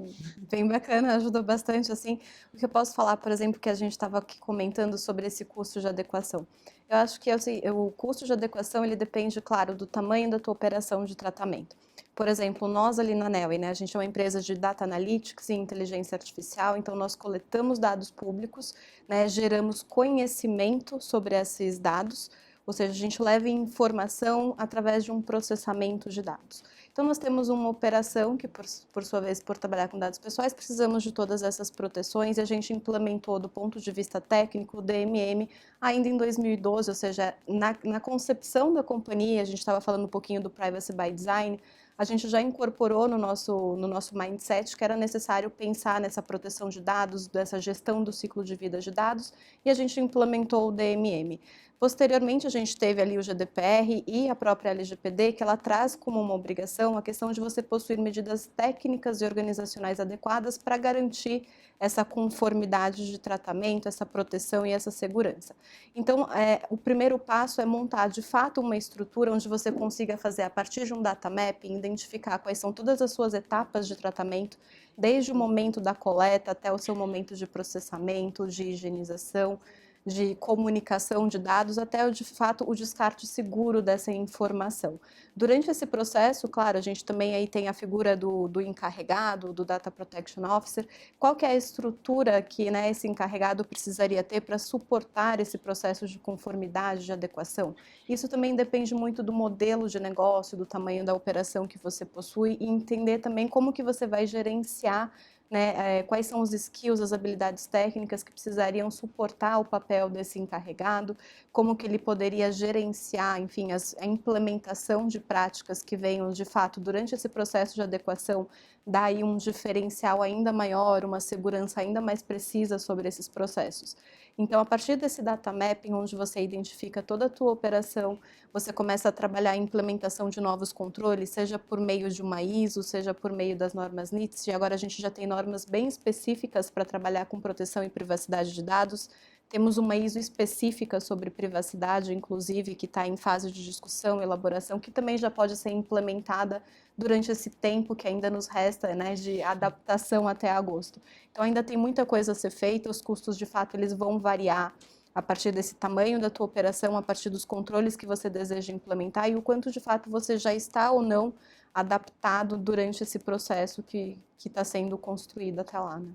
bem bacana, ajuda bastante, assim, o que eu posso falar, por exemplo, que a gente estava aqui comentando sobre esse custo de adequação. Eu acho que assim, o custo de adequação, ele depende, claro, do tamanho da tua operação de tratamento. Por exemplo, nós ali na Neoway, né, a gente é uma empresa de Data Analytics e Inteligência Artificial, então nós coletamos dados públicos, né, geramos conhecimento sobre esses dados, ou seja, a gente leva informação através de um processamento de dados. Então, nós temos uma operação que, por sua vez, por trabalhar com dados pessoais, precisamos de todas essas proteções e a gente implementou, do ponto de vista técnico, o DMM ainda em 2012, ou seja, na concepção da companhia, a gente estava falando um pouquinho do Privacy by Design, a gente já incorporou no nosso mindset que era necessário pensar nessa proteção de dados, dessa gestão do ciclo de vida de dados, e a gente implementou o DMM. Posteriormente, a gente teve ali o GDPR e a própria LGPD, que ela traz como uma obrigação a questão de você possuir medidas técnicas e organizacionais adequadas para garantir essa conformidade de tratamento, essa proteção e essa segurança. Então, o primeiro passo é montar, de fato, uma estrutura onde você consiga fazer, a partir de um data mapping, identificar quais são todas as suas etapas de tratamento, desde o momento da coleta até o seu momento de processamento, de higienização, de comunicação de dados, até, de fato, o descarte seguro dessa informação. Durante esse processo, claro, a gente também aí tem a figura do encarregado, do Data Protection Officer. Qual que é a estrutura que, né, esse encarregado precisaria ter para suportar esse processo de conformidade, de adequação? Isso também depende muito do modelo de negócio, do tamanho da operação que você possui e entender também como que você vai gerenciar, né, quais são os skills, as habilidades técnicas que precisariam suportar o papel desse encarregado, como que ele poderia gerenciar, enfim, a implementação de práticas que venham, de fato, durante esse processo de adequação, dar aí um diferencial ainda maior, uma segurança ainda mais precisa sobre esses processos. Então, a partir desse data mapping, onde você identifica toda a tua operação, você começa a trabalhar a implementação de novos controles, seja por meio de uma ISO, seja por meio das normas NIST, e agora a gente já tem normas bem específicas para trabalhar com proteção e privacidade de dados. Temos uma ISO específica sobre privacidade, inclusive, que está em fase de discussão e elaboração, que também já pode ser implementada durante esse tempo que ainda nos resta, né, de adaptação até agosto. Então, ainda tem muita coisa a ser feita, os custos, de fato, eles vão variar a partir desse tamanho da tua operação, a partir dos controles que você deseja implementar e o quanto, de fato, você já está ou não adaptado durante esse processo que está sendo construído até lá, né?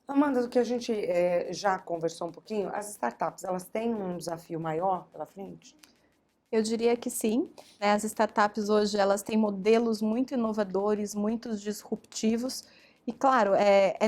Amanda, do que a gente já conversou um pouquinho, as startups, elas têm um desafio maior pela frente? Eu diria que sim, né? As startups hoje, elas têm modelos muito inovadores, muito disruptivos, e claro, é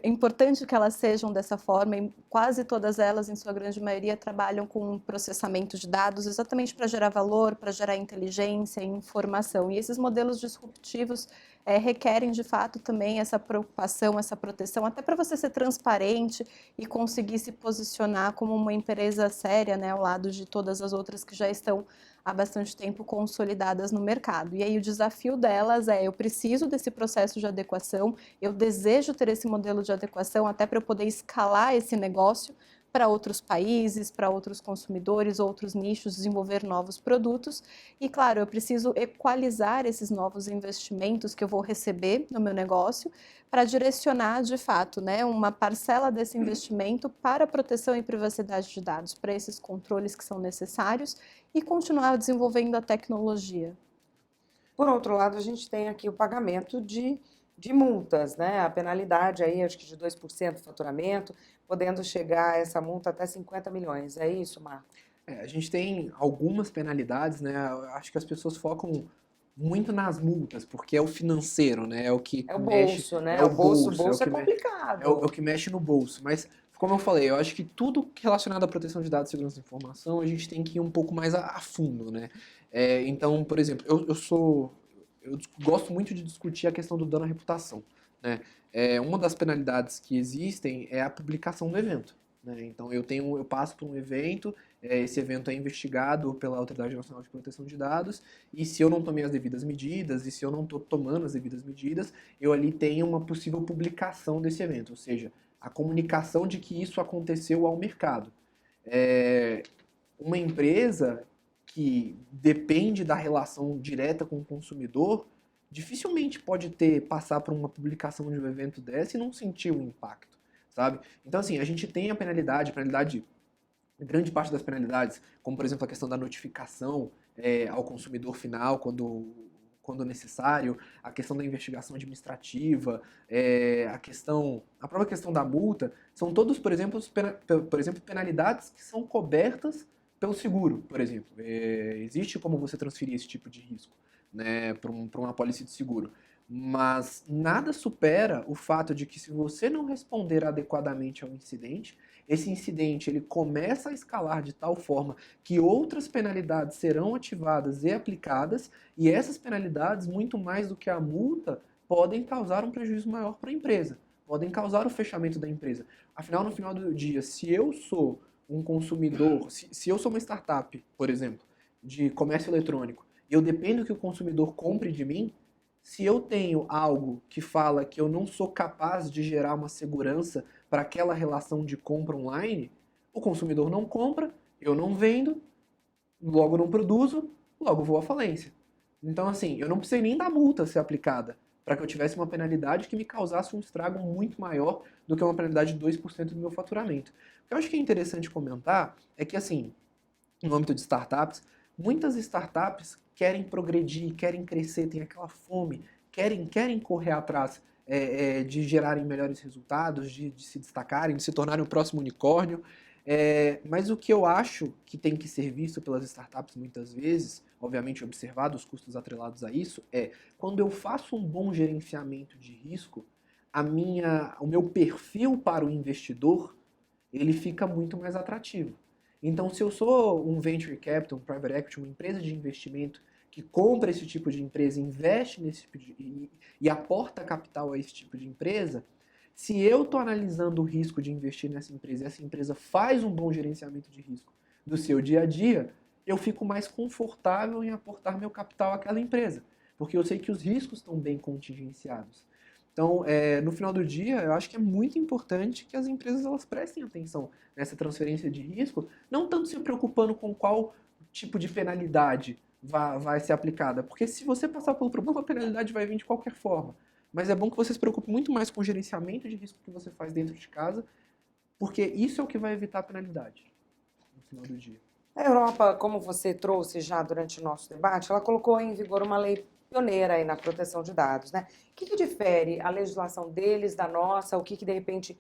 importante que elas sejam dessa forma, e quase todas elas, em sua grande maioria, trabalham com processamento de dados exatamente para gerar valor, para gerar inteligência e informação. E esses modelos disruptivos, requerem de fato também essa preocupação, essa proteção, até para você ser transparente e conseguir se posicionar como uma empresa séria, né, ao lado de todas as outras que já estão há bastante tempo consolidadas no mercado. E aí o desafio delas eu preciso desse processo de adequação, eu desejo ter esse modelo de adequação até para eu poder escalar esse negócio para outros países, para outros consumidores, outros nichos, desenvolver novos produtos. E, claro, eu preciso equalizar esses novos investimentos que eu vou receber no meu negócio para direcionar, de fato, né, uma parcela desse investimento para a proteção e privacidade de dados, para esses controles que são necessários e continuar desenvolvendo a tecnologia. Por outro lado, a gente tem aqui o pagamento de multas, né? A penalidade aí, acho que de 2% do faturamento, podendo chegar essa multa até 50 milhões. É isso, Marco? A gente tem algumas penalidades, né? Eu acho que as pessoas focam muito nas multas, porque é o financeiro, né? É o que É o mexe, bolso, né? é o O bolso, bolso é é complicado. o que mexe no bolso. Mas, como eu falei, eu acho que tudo relacionado à proteção de dados e segurança da informação, a gente tem que ir um pouco mais a fundo, né? Então, por exemplo, eu gosto muito de discutir a questão do dano à reputação, né? Uma das penalidades que existem é a publicação do evento, né? Então, eu passo por um evento, esse evento é investigado pela Autoridade Nacional de Proteção de Dados, e se eu não tomei as devidas medidas, e se eu não estou tomando as devidas medidas, eu ali tenho uma possível publicação desse evento, ou seja, a comunicação de que isso aconteceu ao mercado. Uma empresa que depende da relação direta com o consumidor, dificilmente pode passar por uma publicação de um evento desse e não sentir o impacto, sabe? Então, assim, a gente tem a penalidade, grande parte das penalidades, como por exemplo a questão da notificação ao consumidor final quando necessário, a questão da investigação administrativa, a própria questão da multa, são todos, por exemplo, penalidades que são cobertas pelo seguro, por exemplo. Existe como você transferir esse tipo de risco, né, para uma apólice de seguro. Mas nada supera o fato de que se você não responder adequadamente ao incidente, esse incidente ele começa a escalar de tal forma que outras penalidades serão ativadas e aplicadas, e essas penalidades, muito mais do que a multa, podem causar um prejuízo maior para a empresa, podem causar o fechamento da empresa. Afinal, no final do dia, se eu sou um consumidor, se eu sou uma startup, por exemplo, de comércio eletrônico, e eu dependo que o consumidor compre de mim, se eu tenho algo que fala que eu não sou capaz de gerar uma segurança para aquela relação de compra online, o consumidor não compra, eu não vendo, logo não produzo, logo vou à falência. Então, assim, eu não precisei nem da multa ser aplicada para que eu tivesse uma penalidade que me causasse um estrago muito maior do que uma penalidade de 2% do meu faturamento. O que eu acho que é interessante comentar é que, assim, no âmbito de startups, muitas startups querem progredir, querem crescer, têm aquela fome, querem correr atrás de gerarem melhores resultados, de se destacarem, de se tornarem o próximo unicórnio. Mas o que eu acho que tem que ser visto pelas startups muitas vezes, obviamente observado os custos atrelados a isso, quando eu faço um bom gerenciamento de risco, o meu perfil para o investidor, ele fica muito mais atrativo. Então, se eu sou um venture capital, um private equity, uma empresa de investimento que compra esse tipo de empresa, investe nesse tipo e aporta capital a esse tipo de empresa, se eu estou analisando o risco de investir nessa empresa e essa empresa faz um bom gerenciamento de risco do seu dia a dia, eu fico mais confortável em aportar meu capital àquela empresa, porque eu sei que os riscos estão bem contingenciados. Então, no final do dia, eu acho que é muito importante que as empresas elas prestem atenção nessa transferência de risco, não tanto se preocupando com qual tipo de penalidade vai ser aplicada, porque se você passar pelo problema, a penalidade vai vir de qualquer forma. Mas é bom que você se preocupe muito mais com o gerenciamento de risco que você faz dentro de casa, porque isso é o que vai evitar a penalidade no final do dia. A Europa, como você trouxe já durante o nosso debate, ela colocou em vigor uma lei pioneira aí na proteção de dados, né? O que difere a legislação deles da nossa? O que de repente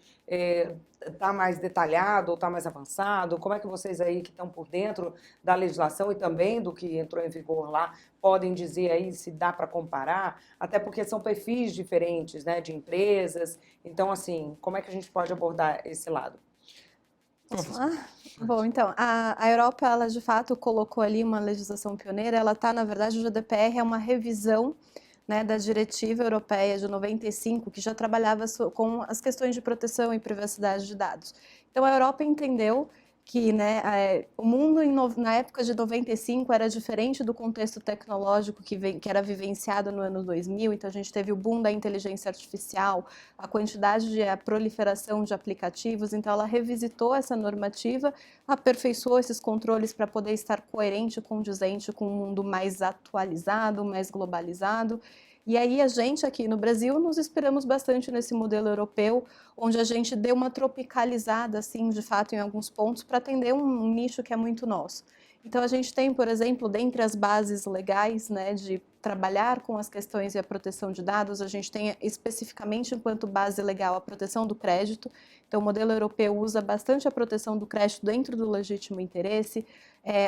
está mais detalhado ou está mais avançado? Como é que vocês aí que estão por dentro da legislação e também do que entrou em vigor lá podem dizer aí se dá para comparar? Até porque são perfis diferentes, né, de empresas. Então, assim, como é que a gente pode abordar esse lado? Posso falar? Bom, então, a Europa, ela de fato colocou ali uma legislação pioneira, ela está, na verdade, o GDPR é uma revisão né, da Diretiva Europeia de 95, que já trabalhava com as questões de proteção e privacidade de dados. Então, a Europa entendeu que, né, o mundo na época de 95 era diferente do contexto tecnológico que era vivenciado no ano 2000, então a gente teve o boom da inteligência artificial, a proliferação de aplicativos, então ela revisitou essa normativa, aperfeiçoou esses controles para poder estar coerente e condizente com um mundo mais atualizado, mais globalizado. E aí a gente aqui no Brasil nos inspiramos bastante nesse modelo europeu, onde a gente deu uma tropicalizada, assim, de fato, em alguns pontos, para atender um nicho que é muito nosso. Então a gente tem, por exemplo, dentre as bases legais, né, de trabalhar com as questões e a proteção de dados, a gente tem especificamente enquanto base legal a proteção do crédito. Então o modelo europeu usa bastante a proteção do crédito dentro do legítimo interesse.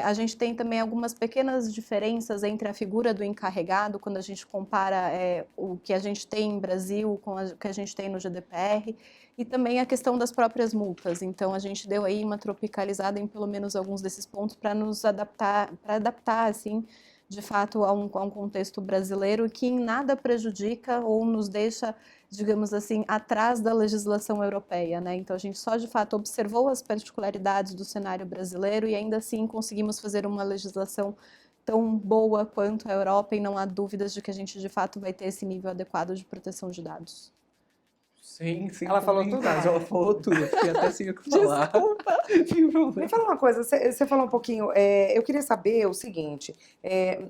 A gente tem também algumas pequenas diferenças entre a figura do encarregado, quando a gente compara o que a gente tem em Brasil com o que a gente tem no GDPR, e também a questão das próprias multas. Então, a gente deu aí uma tropicalizada em pelo menos alguns desses pontos para nos adaptar, assim, de fato, a um contexto brasileiro que em nada prejudica ou nos deixa, digamos assim, atrás da legislação europeia, né? Então, a gente só, de fato, observou as particularidades do cenário brasileiro e ainda assim conseguimos fazer uma legislação tão boa quanto a Europa e não há dúvidas de que a gente, de fato, vai ter esse nível adequado de proteção de dados. Sem Ela falou tudo? comentários, ela falou tudo, eu fiquei até sem o que falar. Desculpa! Sem problema. Me fala uma coisa, você falou um pouquinho, eu queria saber o seguinte,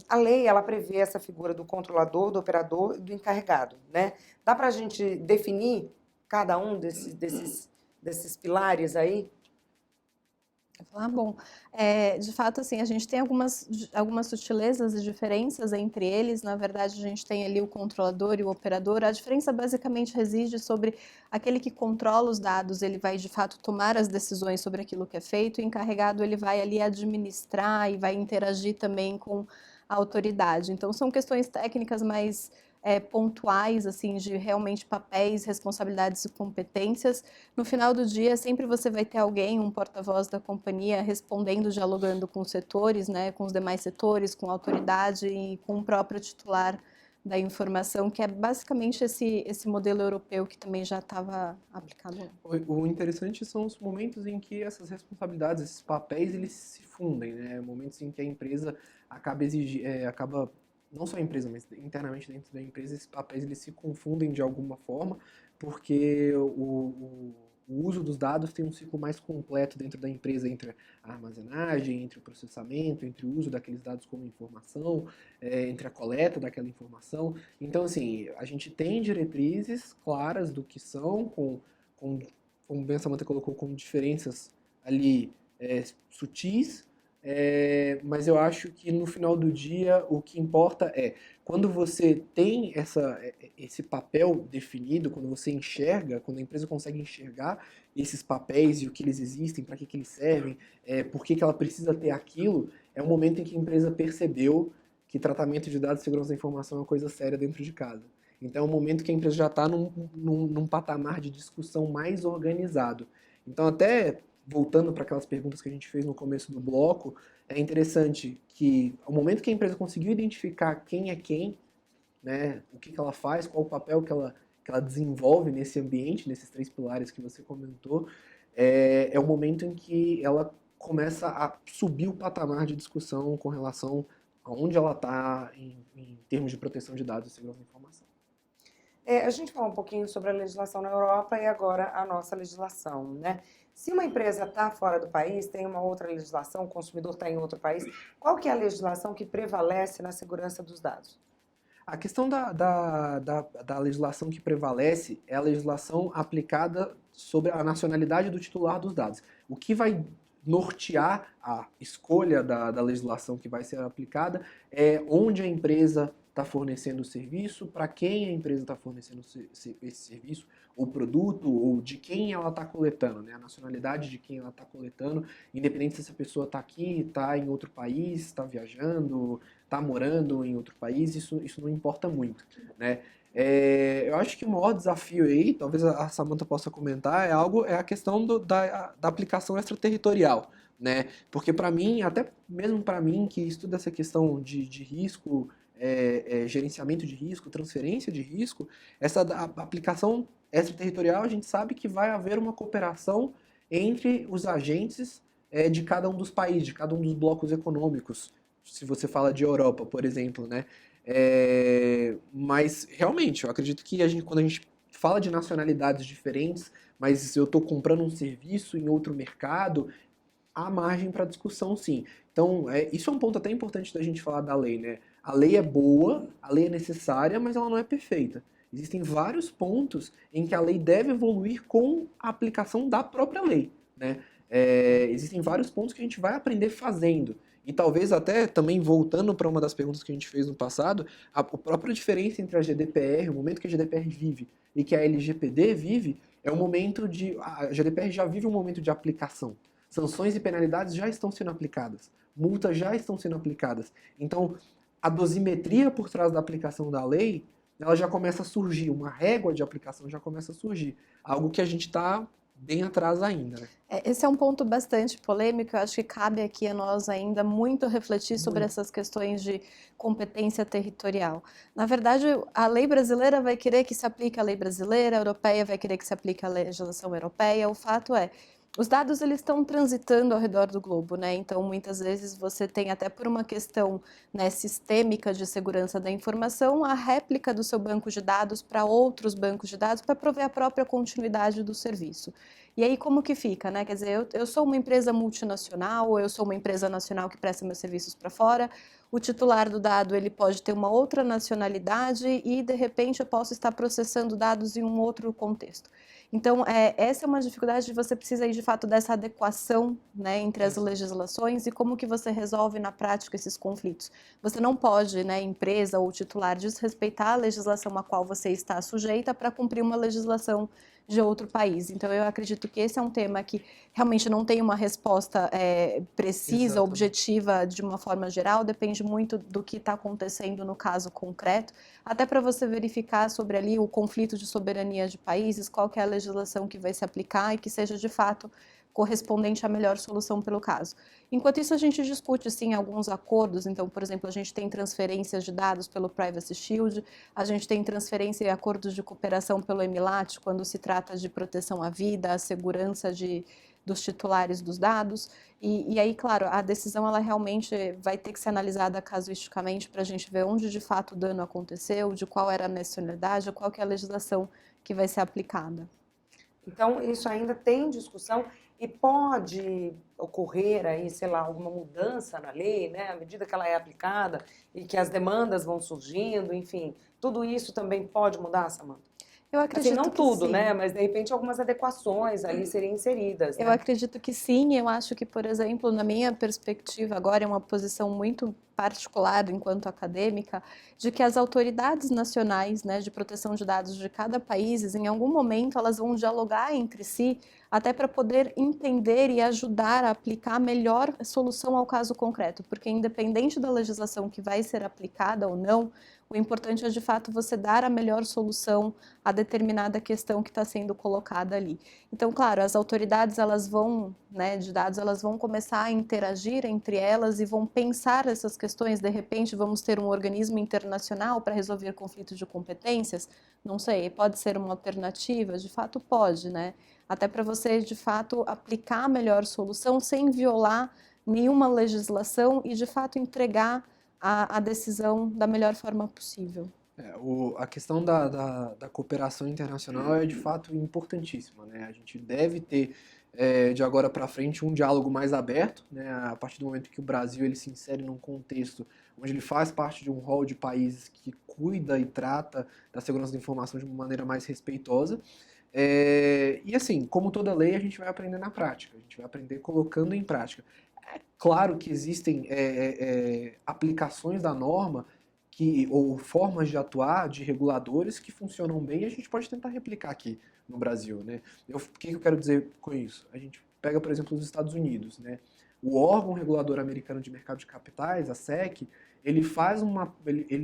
a lei, ela prevê essa figura do controlador, do operador e do encarregado, né? Dá para a gente definir cada um desses pilares aí? Bom, de fato, assim, a gente tem algumas sutilezas e diferenças entre eles. Na verdade, a gente tem ali o controlador e o operador. A diferença basicamente reside sobre aquele que controla os dados, ele vai de fato tomar as decisões sobre aquilo que é feito, e o encarregado ele vai ali administrar e vai interagir também com a autoridade. Então, são questões técnicas mais pontuais, assim, de realmente papéis, responsabilidades e competências. No final do dia, sempre você vai ter alguém, um porta-voz da companhia, respondendo, dialogando com os setores, né, com os demais setores, com a autoridade e com o próprio titular da informação, que é basicamente esse modelo europeu que também já estava aplicado. O interessante são os momentos em que essas responsabilidades, esses papéis, eles se fundem, né? Momentos em que a empresa acaba não só a empresa, mas internamente dentro da empresa, esses papéis eles se confundem de alguma forma, porque o uso dos dados tem um ciclo mais completo dentro da empresa, entre a armazenagem, entre o processamento, entre o uso daqueles dados como informação, entre a coleta daquela informação. Então, assim, a gente tem diretrizes claras do que são, como bem a Samantha colocou, com diferenças ali sutis, mas eu acho que no final do dia o que importa é quando você tem esse papel definido, quando você enxerga, quando a empresa consegue enxergar esses papéis e o que eles existem, para que eles servem, por que ela precisa ter aquilo, é o momento em que a empresa percebeu que tratamento de dados e segurança da informação é uma coisa séria dentro de casa. Então é o momento que a empresa já está num patamar de discussão mais organizado. Então até voltando para aquelas perguntas que a gente fez no começo do bloco, é interessante que ao momento que a empresa conseguiu identificar quem é quem, né, o que ela faz, qual o papel que ela desenvolve nesse ambiente, nesses 3 pilares que você comentou, é o momento em que ela começa a subir o patamar de discussão com relação a onde ela está em termos de proteção de dados e segurança da informação. A gente falou um pouquinho sobre a legislação na Europa e agora a nossa legislação, né? Se uma empresa está fora do país, tem uma outra legislação, o consumidor está em outro país, qual que é a legislação que prevalece na segurança dos dados? A questão da legislação que prevalece é a legislação aplicada sobre a nacionalidade do titular dos dados. O que vai nortear a escolha da legislação que vai ser aplicada é onde a empresa está fornecendo o serviço, para quem a empresa está fornecendo esse serviço, ou produto, ou de quem ela está coletando, né? A nacionalidade de quem ela está coletando, independente se essa pessoa está aqui, está em outro país, está viajando, está morando em outro país, isso não importa muito, né? Eu acho que o maior desafio aí, talvez a Samantha possa comentar, é a questão da aplicação extraterritorial, né? Porque para mim, até mesmo para mim que estuda essa questão de risco gerenciamento de risco, transferência de risco, essa aplicação extraterritorial, a gente sabe que vai haver uma cooperação entre os agentes de cada um dos países, de cada um dos blocos econômicos, se você fala de Europa, por exemplo, né? Mas, realmente, eu acredito que quando a gente fala de nacionalidades diferentes, mas se eu estou comprando um serviço em outro mercado, há margem para discussão, sim. Então, isso é um ponto até importante da gente falar da lei, né? A lei é boa, a lei é necessária, mas ela não é perfeita. Existem vários pontos em que a lei deve evoluir com a aplicação da própria lei, né? Existem vários pontos que a gente vai aprender fazendo. E talvez até também voltando para uma das perguntas que a gente fez no passado, a própria diferença entre a GDPR, o momento que a GDPR vive e que a LGPD vive, é um momento de... A GDPR já vive um momento de aplicação. Sanções e penalidades já estão sendo aplicadas. Multas já estão sendo aplicadas. Então, a dosimetria por trás da aplicação da lei, ela já começa a surgir. Uma régua de aplicação já começa a surgir. Algo que a gente está bem atrás ainda, né? Esse é um ponto bastante polêmico, eu acho que cabe aqui a nós ainda muito refletir sobre essas questões de competência territorial. Na verdade, a lei brasileira vai querer que se aplique a lei brasileira, a europeia vai querer que se aplique a legislação europeia. O fato é, os dados eles estão transitando ao redor do globo, né? Então, muitas vezes você tem até por uma questão, né, sistêmica de segurança da informação, a réplica do seu banco de dados para outros bancos de dados para prover a própria continuidade do serviço. E aí como que fica, né? Quer dizer, eu sou uma empresa multinacional, ou eu sou uma empresa nacional que presta meus serviços para fora. O titular do dado ele pode ter uma outra nacionalidade e de repente eu posso estar processando dados em um outro contexto. Então, essa é uma dificuldade de você precisa, de fato, dessa adequação, né, entre as legislações e como que você resolve na prática esses conflitos. Você não pode, né, empresa ou titular, desrespeitar a legislação a qual você está sujeita para cumprir uma legislação de outro país. Então, eu acredito que esse é um tema que realmente não tem uma resposta precisa, Exatamente. objetiva, de uma forma geral, depende muito do que está acontecendo no caso concreto, até para você verificar sobre ali o conflito de soberania de países, qual que é a legislação que vai se aplicar e que seja de fato correspondente à melhor solução pelo caso. Enquanto isso, a gente discute, sim, alguns acordos. Então, por exemplo, a gente tem transferências de dados pelo Privacy Shield, a gente tem transferência e acordos de cooperação pelo EMILAT, quando se trata de proteção à vida, à segurança dos titulares dos dados. E aí, claro, a decisão ela realmente vai ter que ser analisada casuisticamente para a gente ver onde de fato o dano aconteceu, de qual era a nacionalidade, qual que é a legislação que vai ser aplicada. Então, isso ainda tem discussão e pode ocorrer aí, sei lá, alguma mudança na lei, né, à medida que ela é aplicada e que as demandas vão surgindo, enfim, tudo isso também pode mudar, Samantha? Eu acredito Assim, não que tudo, sim. né, mas de repente algumas adequações ali seriam inseridas, Eu né? acredito que sim, eu acho que, por exemplo, na minha perspectiva agora, é uma posição muito particular enquanto acadêmica, de que as autoridades nacionais, né, de proteção de dados de cada país, em algum momento elas vão dialogar entre si, até para poder entender e ajudar a aplicar a melhor solução ao caso concreto, porque independente da legislação que vai ser aplicada ou não, o importante é, de fato, você dar a melhor solução a determinada questão que está sendo colocada ali. Então, claro, as autoridades, elas vão, né, de dados, elas vão começar a interagir entre elas e vão pensar essas questões. De repente, vamos ter um organismo internacional para resolver conflitos de competências? Não sei, pode ser uma alternativa? De fato, pode, né? Até para você, de fato, aplicar a melhor solução sem violar nenhuma legislação e, de fato, entregar a decisão da melhor forma possível. A questão da cooperação internacional é de fato importantíssima, né? A gente deve ter de agora para frente um diálogo mais aberto, né? A partir do momento que o Brasil ele se insere num contexto onde ele faz parte de um rol de países que cuida e trata da segurança da informação de uma maneira mais respeitosa. E assim, como toda lei, a gente vai aprender na prática, a gente vai aprender colocando em prática. É claro que existem aplicações da norma ou formas de atuar de reguladores que funcionam bem e a gente pode tentar replicar aqui no Brasil, né? O que eu quero dizer com isso? A gente pega, por exemplo, os Estados Unidos, né? O órgão regulador americano de mercado de capitais, a SEC, ele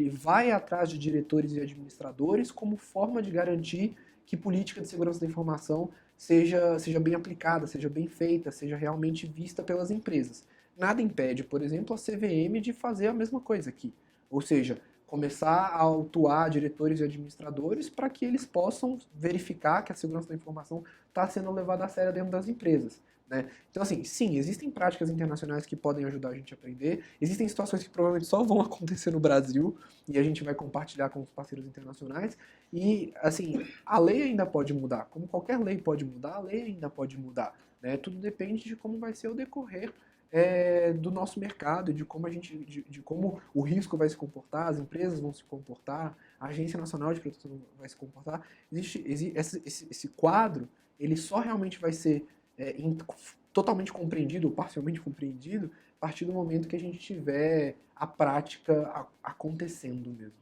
vai atrás de diretores e administradores como forma de garantir que política de segurança da informação seja bem aplicada, seja bem feita, seja realmente vista pelas empresas. Nada impede, por exemplo, a CVM de fazer a mesma coisa aqui. Ou seja, começar a autuar diretores e administradores para que eles possam verificar que a segurança da informação está sendo levada a sério dentro das empresas, né? Então, assim, sim, existem práticas internacionais que podem ajudar a gente a aprender, existem situações que provavelmente só vão acontecer no Brasil e a gente vai compartilhar com os parceiros internacionais e, assim, a lei ainda pode mudar, como qualquer lei pode mudar, a lei ainda pode mudar, né? Tudo depende de como vai ser o decorrer do nosso mercado, de como de como o risco vai se comportar, as empresas vão se comportar, a Agência Nacional de Proteção vai se comportar. Esse quadro, ele só realmente vai ser totalmente compreendido, ou parcialmente compreendido, a partir do momento que a gente tiver a prática acontecendo mesmo.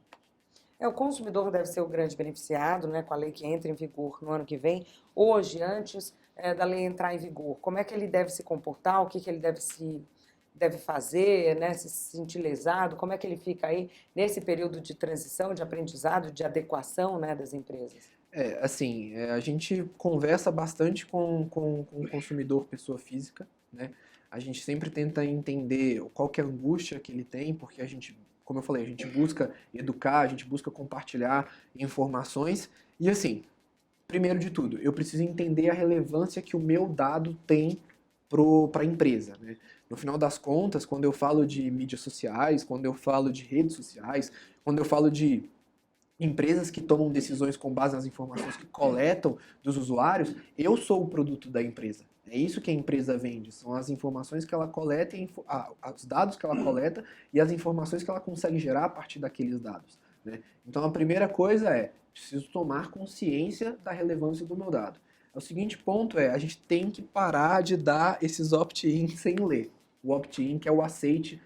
O consumidor deve ser o grande beneficiado, né, com a lei que entra em vigor no ano que vem. Hoje, antes da lei entrar em vigor, como é que ele deve se comportar, o que ele deve fazer, né, se sentir lesado, como é que ele fica aí nesse período de transição, de aprendizado, de adequação, né, das empresas? A gente conversa bastante com o consumidor, pessoa física, né? A gente sempre tenta entender qual que é a angústia que ele tem, porque a gente, como eu falei, a gente busca educar, a gente busca compartilhar informações. E assim, primeiro de tudo, eu preciso entender a relevância que o meu dado tem para a empresa, né? No final das contas, quando eu falo de mídias sociais, quando eu falo de redes sociais, quando eu falo de empresas que tomam decisões com base nas informações que coletam dos usuários, eu sou o produto da empresa. É isso que a empresa vende, são as informações que ela coleta, os dados que ela coleta e as informações que ela consegue gerar a partir daqueles dados, né? Então a primeira coisa preciso tomar consciência da relevância do meu dado. O seguinte ponto a gente tem que parar de dar esses opt-in sem ler. O opt-in, que é o aceite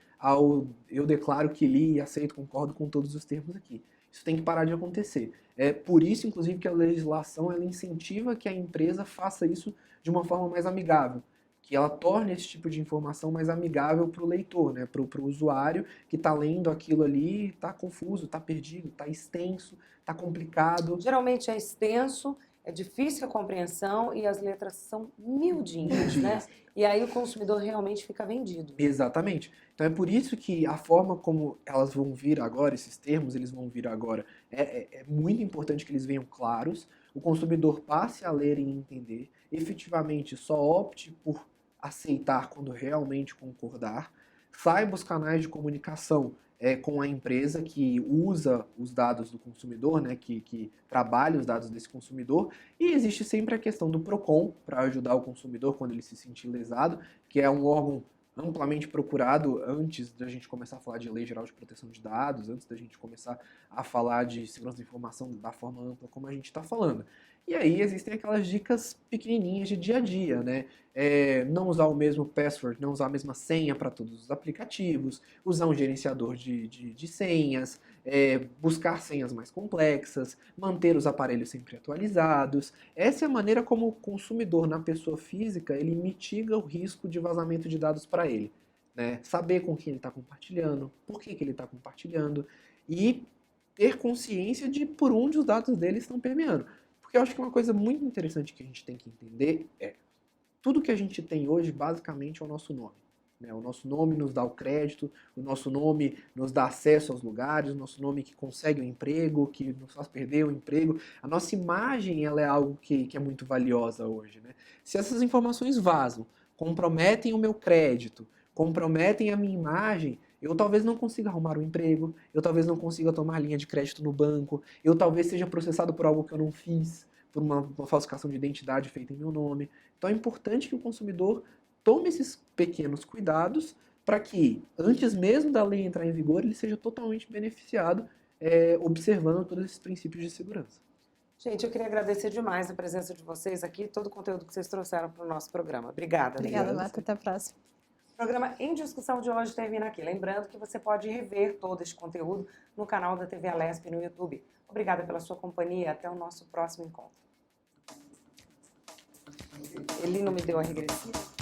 eu declaro que li e aceito, concordo com todos os termos aqui. Isso tem que parar de acontecer. É por isso, inclusive, que a legislação ela incentiva que a empresa faça isso de uma forma mais amigável, que ela torne esse tipo de informação mais amigável para o leitor, né? Para o usuário que está lendo aquilo ali, está confuso, está perdido, está extenso, está complicado. Geralmente é extenso, é difícil a compreensão e as letras são miudinhas, né? E aí o consumidor realmente fica vendido. Exatamente. Então é por isso que a forma como elas vão vir agora, esses termos, eles vão vir agora, é muito importante que eles venham claros, o consumidor passe a ler e entender, efetivamente só opte por aceitar quando realmente concordar, saiba os canais de comunicação com a empresa que usa os dados do consumidor, né, que trabalha os dados desse consumidor, e existe sempre a questão do PROCON, para ajudar o consumidor quando ele se sentir lesado, que é um órgão amplamente procurado antes da gente começar a falar de Lei Geral de Proteção de Dados, antes da gente começar a falar de segurança da informação da forma ampla como a gente está falando. E aí existem aquelas dicas pequenininhas de dia a dia, né? Não usar o mesmo password, não usar a mesma senha para todos os aplicativos, usar um gerenciador de senhas, buscar senhas mais complexas, manter os aparelhos sempre atualizados. Essa é a maneira como o consumidor, na pessoa física, ele mitiga o risco de vazamento de dados para ele, né? Saber com quem ele está compartilhando, por que ele está compartilhando e ter consciência de por onde os dados dele estão permeando. Porque eu acho que uma coisa muito interessante que a gente tem que entender tudo que a gente tem hoje basicamente é o nosso nome, né? O nosso nome nos dá o crédito, o nosso nome nos dá acesso aos lugares, o nosso nome que consegue o emprego, que nos faz perder o emprego. A nossa imagem ela é algo que é muito valiosa hoje, né? Se essas informações vazam, comprometem o meu crédito, comprometem a minha imagem, eu talvez não consiga arrumar um emprego, eu talvez não consiga tomar linha de crédito no banco, eu talvez seja processado por algo que eu não fiz, por uma falsificação de identidade feita em meu nome. Então é importante que o consumidor tome esses pequenos cuidados para que, antes mesmo da lei entrar em vigor, ele seja totalmente beneficiado observando todos esses princípios de segurança. Gente, eu queria agradecer demais a presença de vocês aqui, todo o conteúdo que vocês trouxeram para o nosso programa. Obrigada. Obrigada, Marta. Até a próxima. O programa Em Discussão de hoje termina aqui. Lembrando que você pode rever todo este conteúdo no canal da TV Alesp no YouTube. Obrigada pela sua companhia. Até o nosso próximo encontro. Ele não me deu a regressiva?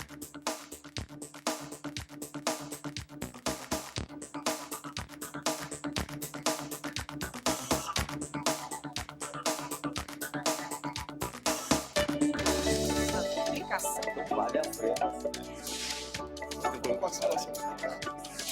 Vale a pena. Participação.